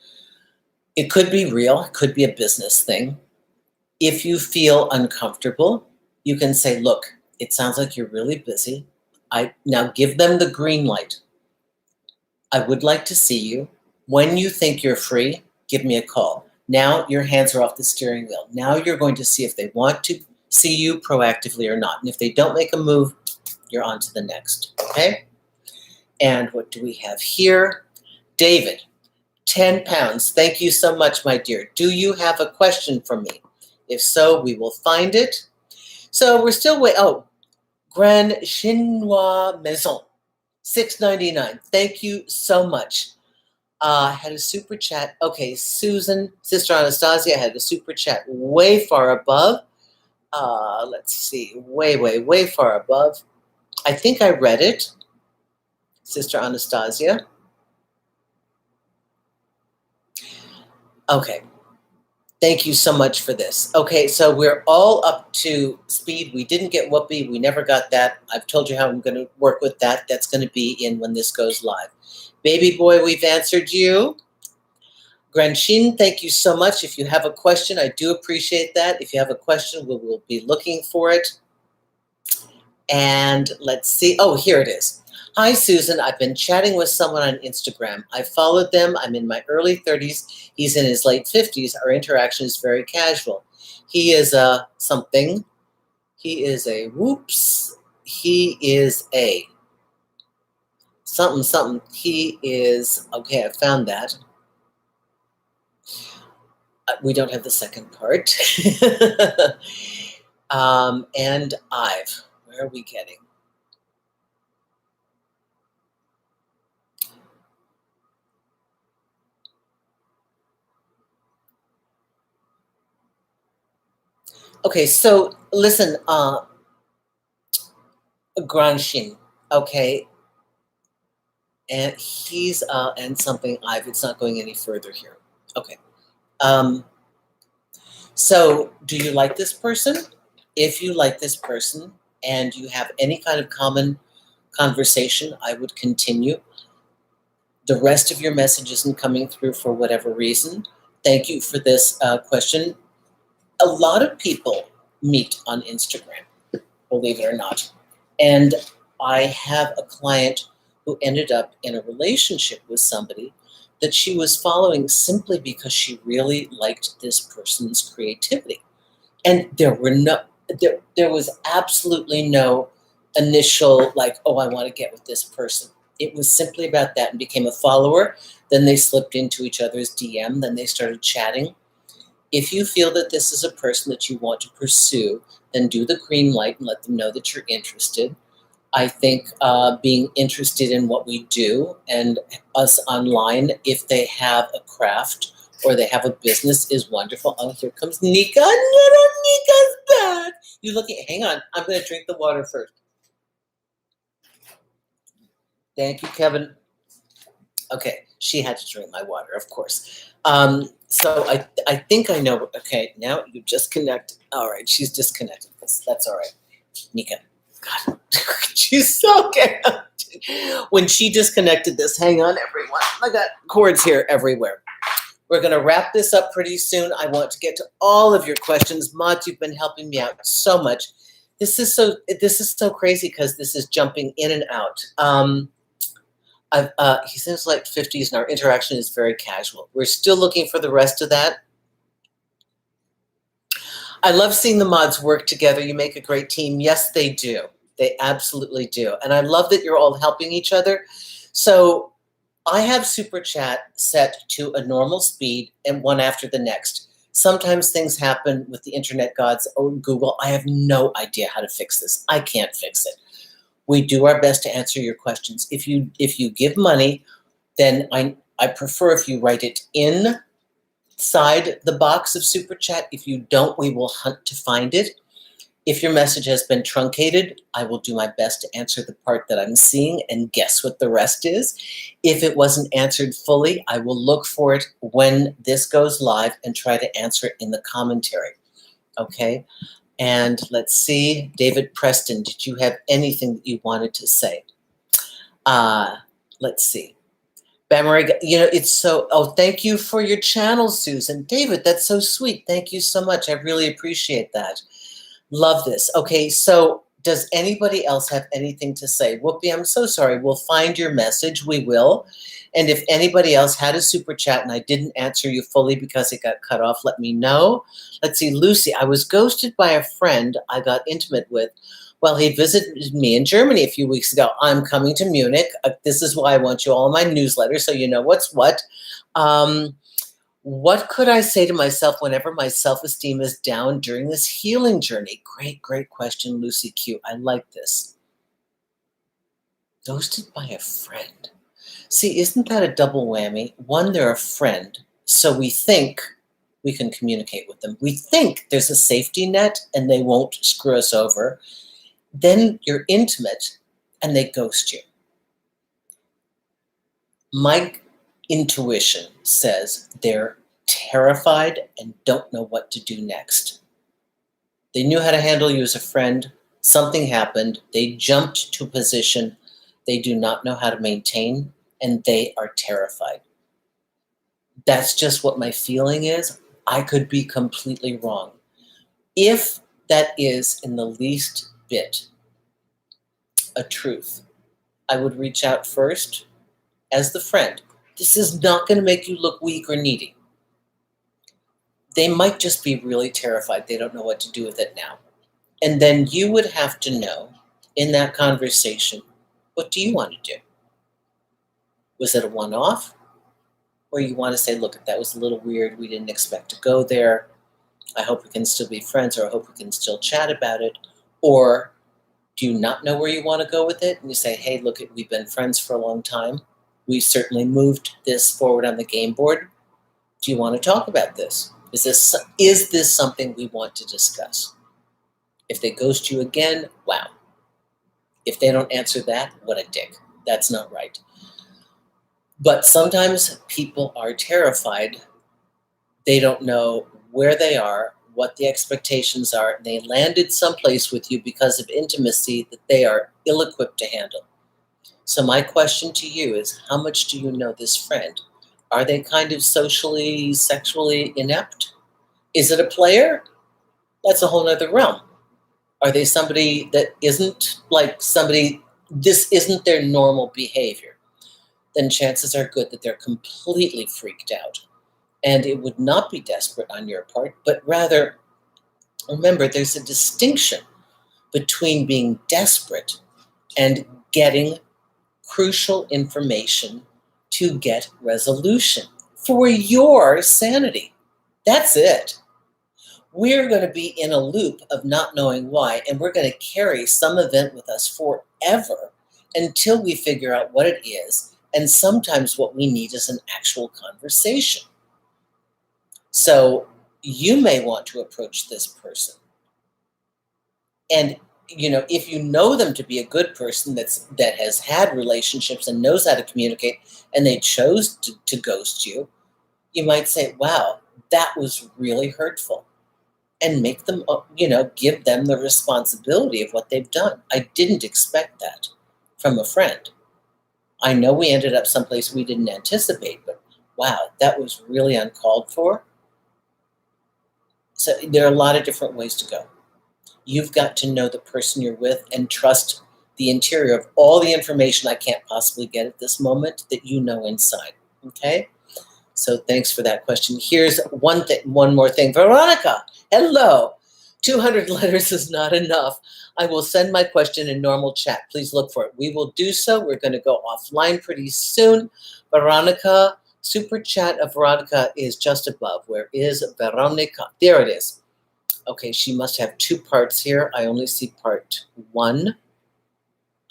It could be real. It could be a business thing. If you feel uncomfortable, you can say, look, it sounds like you're really busy. Now give them the green light. I would like to see you. When you think you're free, give me a call. Now your hands are off the steering wheel. Now you're going to see if they want to see you proactively or not. And if they don't make a move, you're on to the next, okay? And what do we have here? David, 10 pounds. Thank you so much, my dear. Do you have a question for me? If so, we will find it. So we're still waiting. Oh, Grand Chinois Maison, $6.99. Thank you so much. Had a super chat. Okay, Susan, Sister Anastasia had a super chat way far above. Let's see, way far above. I think I read it. Sister Anastasia. Okay. Thank you so much for this. Okay, so we're all up to speed. We didn't get Whoopi. We never got that. I've told you how I'm going to work with that. That's going to be in when this goes live. Baby boy, we've answered you. Granshin, thank you so much. If you have a question, I do appreciate that. If you have a question, we will be looking for it. And let's see. Oh, here it is. Hi, Susan. I've been chatting with someone on Instagram. I followed them. I'm in my early 30s. He's in his late 50s. Our interaction is very casual. He is a something. He is a whoops. He is a something, something. He is, okay, I found that. We don't have the second part. And I've, where are we getting? Okay, so listen, Granshin, okay, and he's and something I've. It's not going any further here. Okay, so do you like this person? If you like this person and you have any kind of common conversation, I would continue. The rest of your message isn't coming through for whatever reason. Thank you for this question. A lot of people meet on Instagram, believe it or not. And I have a client who ended up in a relationship with somebody that she was following simply because she really liked this person's creativity. And there was absolutely no initial like, oh, I want to get with this person. It was simply about that and became a follower. Then they slipped into each other's DM. Then they started chatting. If you feel that this is a person that you want to pursue, then do the green light and let them know that you're interested. I think being interested in what we do and us online, if they have a craft or they have a business, is wonderful. Oh, here comes Nika. Little Nika's back. You looking? Hang on. I'm going to drink the water first. Thank you, Kevin. Okay, she had to drink my water, of course. So I think I know. Okay, now you just connect. All right, she's disconnected. That's all right. Nika. God, she's so good. When she disconnected this, hang on, everyone. I got cords here everywhere. We're going to wrap this up pretty soon. I want to get to all of your questions. Mods, you've been helping me out so much. This is so crazy because this is jumping in and out. He seems like 50s, and our interaction is very casual. We're still looking for the rest of that. I love seeing the mods work together. You make a great team. Yes, they do. They absolutely do. And I love that you're all helping each other. So I have Super Chat set to a normal speed and one after the next. Sometimes things happen with the internet gods or Google. I have no idea how to fix this. I can't fix it. We do our best to answer your questions. If you give money, then I prefer if you write it inside the box of Super Chat. If you don't, we will hunt to find it. If your message has been truncated, I will do my best to answer the part that I'm seeing and guess what the rest is. If it wasn't answered fully, I will look for it when this goes live and try to answer it in the commentary. Okay? And let's see, David Preston, did you have anything that you wanted to say? Let's see. Bamarig, it's so, thank you for your channel, Susan. David, that's so sweet. Thank you so much. I really appreciate that. Love this. Okay, so does anybody else have anything to say? Whoopi, I'm so sorry. We'll find your message. We will. And if anybody else had a Super Chat and I didn't answer you fully because it got cut off, let me know. Let's see, Lucy, I was ghosted by a friend I got intimate with. Well, he visited me in Germany a few weeks ago. I'm coming to Munich. This is why I want you all in my newsletter so you know what's what. What could I say to myself whenever my self-esteem is down during this healing journey? Great, great question, Lucy Q. I like this. Ghosted by a friend. See, isn't that a double whammy? One, they're a friend, so we think we can communicate with them. We think there's a safety net and they won't screw us over. Then you're intimate and they ghost you. My intuition says they're terrified and don't know what to do next. They knew how to handle you as a friend. Something happened. They jumped to a position they do not know how to maintain, and they are terrified. That's just what my feeling is. I could be completely wrong. If that is in the least bit a truth, I would reach out first as the friend. This is not going to make you look weak or needy. They might just be really terrified. They don't know what to do with it now. And then you would have to know in that conversation, what do you want to do? Was it a one-off? Or you want to say, look, that was a little weird. We didn't expect to go there. I hope we can still be friends, or I hope we can still chat about it. Or do you not know where you want to go with it? And you say, hey, look, we've been friends for a long time. We certainly moved this forward on the game board. Do you want to talk about this? Is this something we want to discuss? If they ghost you again, wow. If they don't answer that, what a dick. That's not right. But sometimes people are terrified. They don't know where they are, what the expectations are. They landed someplace with you because of intimacy that they are ill-equipped to handle. So my question to you is, how much do you know this friend? Are they kind of socially, sexually inept? Is it a player? That's a whole other realm. Are they somebody that isn't like somebody, this isn't their normal behavior? Then chances are good that they're completely freaked out. And it would not be desperate on your part, but rather, remember, there's a distinction between being desperate and getting crucial information to get resolution for your sanity. That's it. We're going to be in a loop of not knowing why, and we're going to carry some event with us forever until we figure out what it is. And sometimes what we need is an actual conversation. So you may want to approach this person. And, if you know them to be a good person that has had relationships and knows how to communicate, and they chose to ghost you, you might say, wow, that was really hurtful. And make them, give them the responsibility of what they've done. I didn't expect that from a friend. I know we ended up someplace we didn't anticipate, but wow, that was really uncalled for. So there are a lot of different ways to go. You've got to know the person you're with and trust the interior of all the information I can't possibly get at this moment that you know inside, okay? So thanks for that question. Here's one more thing. Veronica, hello. 200 letters is not enough. I will send my question in normal chat. Please look for it. We will do so. We're going to go offline pretty soon. Veronica, super chat of Veronica is just above. Where is Veronica? There it is. Okay, she must have two parts here. I only see part one.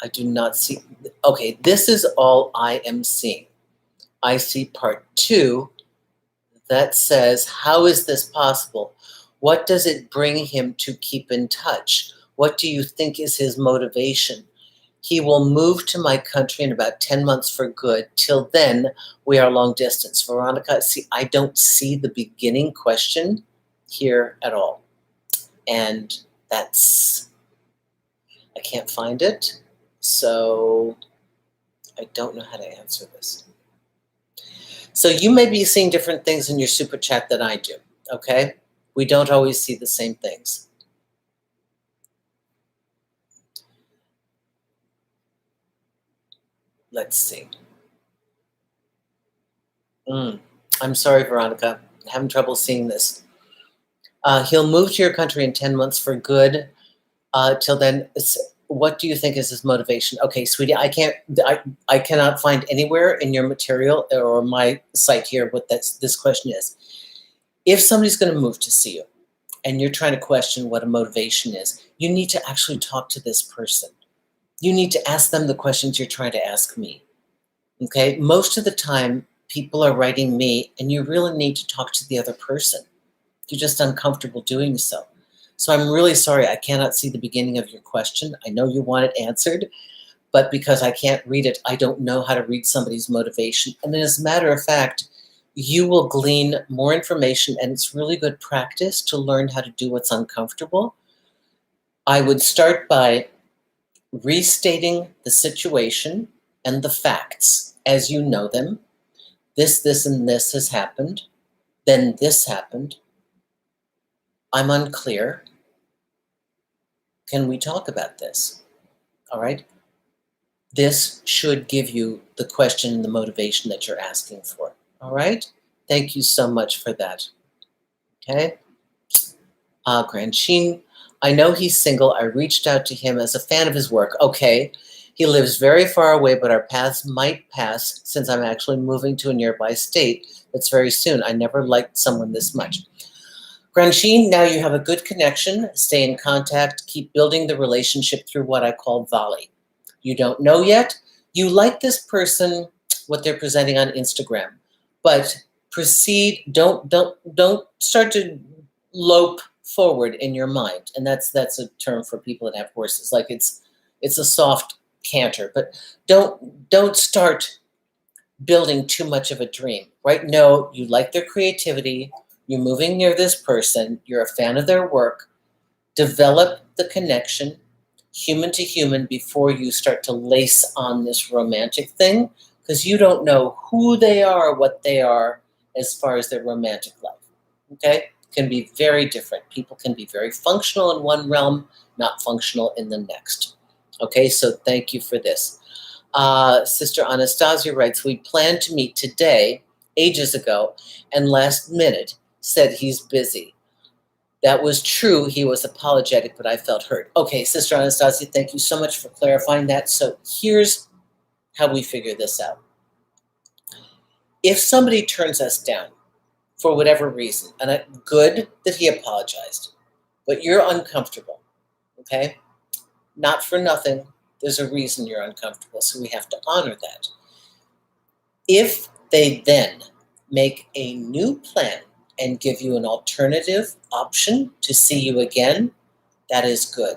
I do not see. Okay, this is all I am seeing. I see part two that says, how is this possible? What does it bring him to keep in touch? What do you think is his motivation? He will move to my country in about 10 months for good. Till then, we are long distance. Veronica, see, I don't see the beginning question here at all. And I can't find it. So I don't know how to answer this. So you may be seeing different things in your super chat than I do, okay? We don't always see the same things. Let's see. I'm sorry, Veronica. I'm having trouble seeing this. He'll move to your country in 10 months for good. Till then, what do you think is his motivation? Okay, sweetie, I cannot find anywhere in your material or my site here what this question is. If somebody's going to move to see you and you're trying to question what a motivation is, you need to actually talk to this person. You need to ask them the questions you're trying to ask me. Okay, most of the time people are writing me and you really need to talk to the other person. You're just uncomfortable doing so. So I'm really sorry, I cannot see the beginning of your question. I know you want it answered, but because I can't read it, I don't know how to read somebody's motivation. And as a matter of fact, you will glean more information, and it's really good practice to learn how to do what's uncomfortable. I would start by restating the situation and the facts as you know them. This, and this has happened. Then this happened. I'm unclear. Can we talk about this? All right. This should give you the question and the motivation that you're asking for. All right. Thank you so much for that. Okay. Granchine, I know he's single. I reached out to him as a fan of his work. Okay. He lives very far away, but our paths might pass since I'm actually moving to a nearby state. That's very soon. I never liked someone this much. Granchine, now you have a good connection. Stay in contact. Keep building the relationship through what I call volley. You don't know yet. You like this person, what they're presenting on Instagram, but proceed. Don't start to lope forward in your mind. And that's a term for people that have horses. Like it's a soft canter, but don't start building too much of a dream, right? No, you like their creativity. You're moving near this person. You're a fan of their work. Develop the connection, human to human, before you start to lace on this romantic thing, because you don't know who they are, what they are, as far as their romantic life. Okay? Can be very different. People can be very functional in one realm, not functional in the next. Okay, so thank you for this. Sister Anastasia writes, we planned to meet today, ages ago, and last minute said he's busy. That was true. He was apologetic, but I felt hurt. Okay, Sister Anastasia, thank you so much for clarifying that. So here's how we figure this out. If somebody turns us down for whatever reason, and good that he apologized, but you're uncomfortable, okay? Not for nothing. There's a reason you're uncomfortable, so we have to honor that. If they then make a new plan and give you an alternative option to see you again, that is good.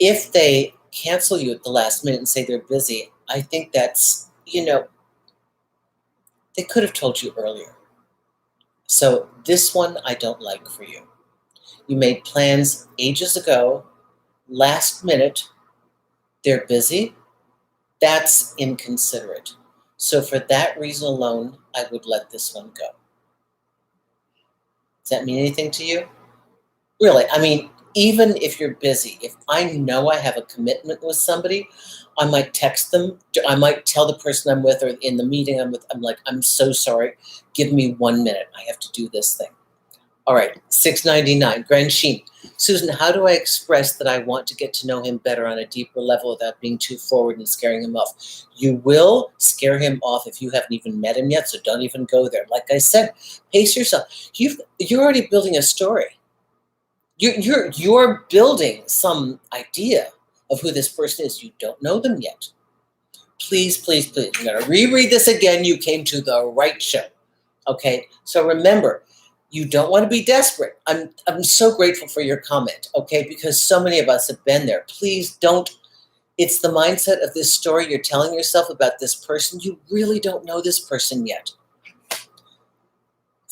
If they cancel you at the last minute and say they're busy, I think that's, they could have told you earlier. So this one I don't like for you. You made plans ages ago, last minute, they're busy. That's inconsiderate. So for that reason alone, I would let this one go. Does that mean anything to you? Really, I mean, even if you're busy, if I know I have a commitment with somebody, I might text them. I might tell the person I'm with or in the meeting I'm with, I'm like, I'm so sorry. Give me 1 minute. I have to do this thing. All right, 699, Grand Sheen. Susan, how do I express that I want to get to know him better on a deeper level without being too forward and scaring him off? You will scare him off if you haven't even met him yet, so don't even go there. Like I said, pace yourself. You're already building a story. You're building some idea of who this person is. You don't know them yet. Please, please, please. I'm going to reread this again. You came to the right show. Okay, so remember, you don't want to be desperate. I'm so grateful for your comment, okay, because so many of us have been there. Please don't. It's the mindset of this story you're telling yourself about this person. You really don't know this person yet.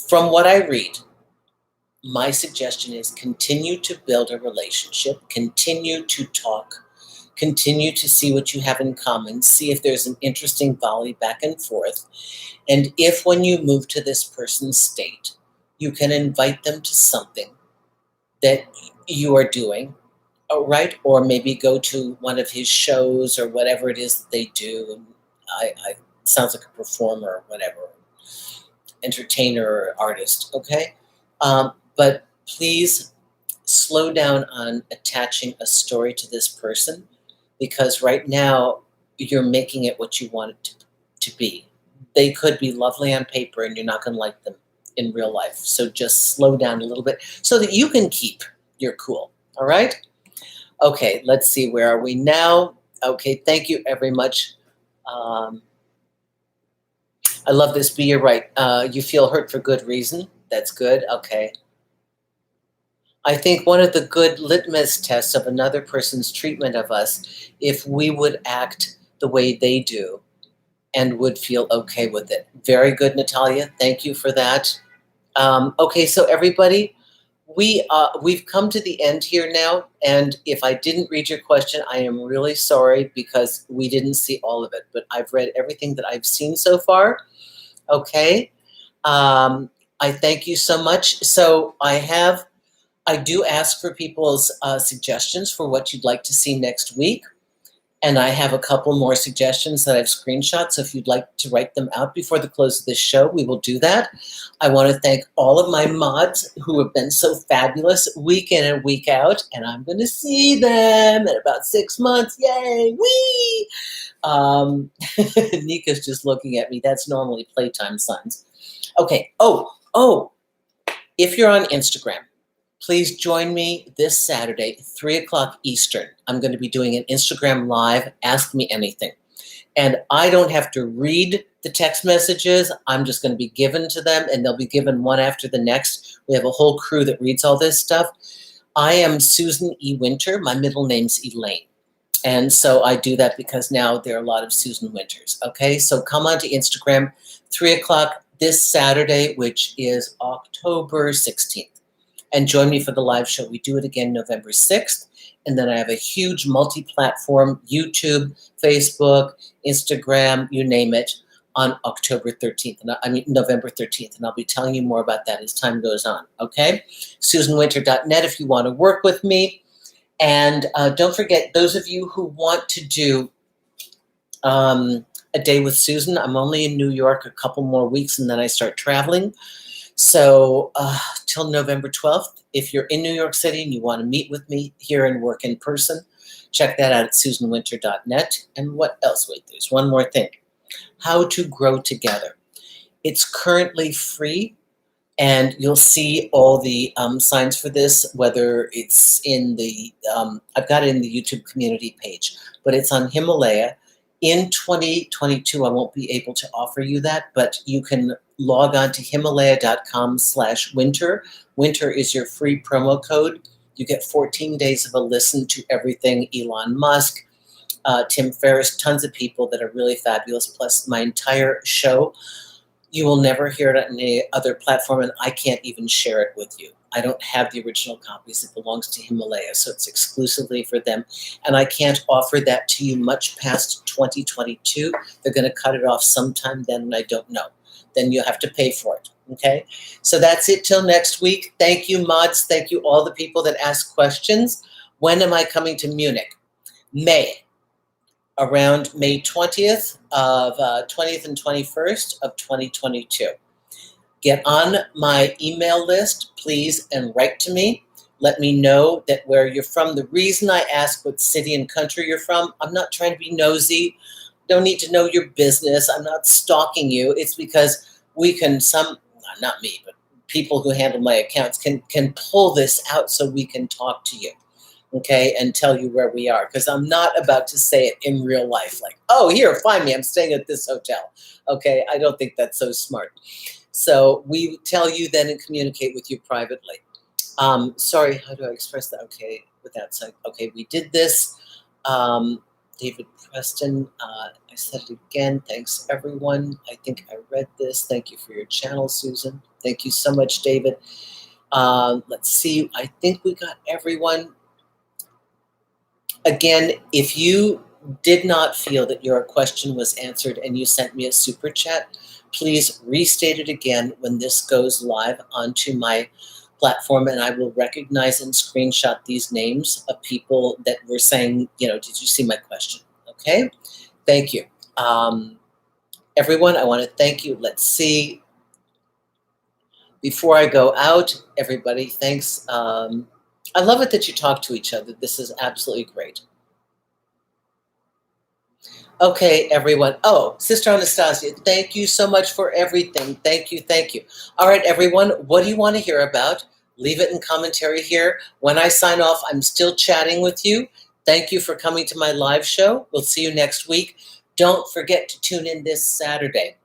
From what I read, my suggestion is continue to build a relationship, continue to talk, continue to see what you have in common, see if there's an interesting volley back and forth. And if when you move to this person's state, you can invite them to something that you are doing, right? Or maybe go to one of his shows or whatever it is that they do. I sounds like a performer or whatever, entertainer or artist, okay? But please slow down on attaching a story to this person, because right now you're making it what you want it to be. They could be lovely on paper and you're not going to like them in real life. So just slow down a little bit so that you can keep your cool. All right? Okay, let's see. Where are we now? Okay, thank you very much. I love this. Be you're right. You feel hurt for good reason. That's good. Okay. I think one of the good litmus tests of another person's treatment of us, if we would act the way they do, and would feel okay with it. Very good, Natalia. Thank you for that. Okay, so everybody, we've come to the end here now, and if I didn't read your question, I am really sorry because we didn't see all of it, but I've read everything that I've seen so far. Okay, I thank you so much. So I do ask for people's suggestions for what you'd like to see next week. And I have a couple more suggestions that I've screenshot. So if you'd like to write them out before the close of this show, we will do that. I want to thank all of my mods who have been so fabulous week in and week out. And I'm going to see them in about 6 months. Yay! Whee! Nika's just looking at me. That's normally playtime signs. Okay. Oh, if you're on Instagram, please join me this Saturday, 3 o'clock Eastern. I'm going to be doing an Instagram Live, Ask Me Anything. And I don't have to read the text messages. I'm just going to be given to them, and they'll be given one after the next. We have a whole crew that reads all this stuff. I am Susan E. Winter. My middle name's Elaine. And so I do that because now there are a lot of Susan Winters. Okay, so come on to Instagram, 3 o'clock this Saturday, which is October 16th. And join me for the live show. We do it again November 6th. And then I have a huge multi-platform, YouTube, Facebook, Instagram, you name it, on October 13th. November 13th. And I'll be telling you more about that as time goes on. Okay? SusanWinter.net if you want to work with me. And don't forget, those of you who want to do a day with Susan, I'm only in New York a couple more weeks and then I start traveling. So till November 12th, if you're in New York City and you want to meet with me here and work in person, check that out at SusanWinter.net. And what else? Wait, there's one more thing. How to Grow Together. It's currently free, and you'll see all the signs for this, whether it's in the, I've got it in the YouTube community page, but it's on Himalaya. In 2022, I won't be able to offer you that, but you can log on to Himalaya.com/winter. Winter is your free promo code. You get 14 days of a listen to everything Elon Musk, Tim Ferriss, tons of people that are really fabulous, plus my entire show. You will never hear it on any other platform, and I can't even share it with you. I don't have the original copies. It belongs to Himalaya, so it's exclusively for them. And I can't offer that to you much past 2022. They're going to cut it off sometime then, and I don't know. Then you have to pay for it, okay? So that's it till next week. Thank you, mods. Thank you, all the people that ask questions. When am I coming to Munich? May. Around May 20th and 21st of 2022. Get on my email list, please, and write to me. Let me know that where you're from. The reason I ask what city and country you're from, I'm not trying to be nosy. Don't need to know your business. I'm not stalking you. It's because we can, not me, but people who handle my accounts can pull this out so we can talk to you. Okay, and tell you where we are, because I'm not about to say it in real life, like, oh, here, find me, I'm staying at this hotel. Okay, I don't think that's so smart. So we tell you then and communicate with you privately. Sorry, how do I express that? Okay, without saying, okay, we did this. David Preston, I said it again. Thanks, everyone. I think I read this. Thank you for your channel, Susan. Thank you so much, David. Let's see. I think we got everyone. Again, if you did not feel that your question was answered and you sent me a super chat, please restate it again when this goes live onto my platform, and I will recognize and screenshot these names of people that were saying, did you see my question? Okay, thank you. Everyone, I want to thank you. Let's see. Before I go out, everybody, thanks. I love it that you talk to each other. This is absolutely great. Okay, everyone. Oh, Sister Anastasia, thank you so much for everything. Thank you, thank you. All right, everyone, what do you want to hear about? Leave it in commentary here. When I sign off, I'm still chatting with you. Thank you for coming to my live show. We'll see you next week. Don't forget to tune in this Saturday.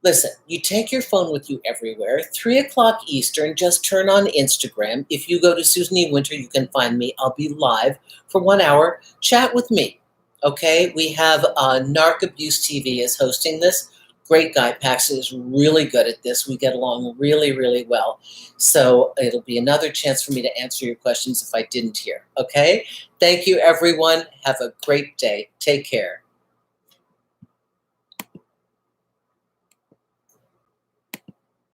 Listen, you take your phone with you everywhere. 3 o'clock Eastern, just turn on Instagram. If you go to Susan E. Winter, you can find me. I'll be live for 1 hour. Chat with me. Okay, we have Narc Abuse TV is hosting this. Great guy. Paxton is really good at this. We get along really, really well. So it'll be another chance for me to answer your questions if I didn't hear. Okay, thank you, everyone. Have a great day. Take care.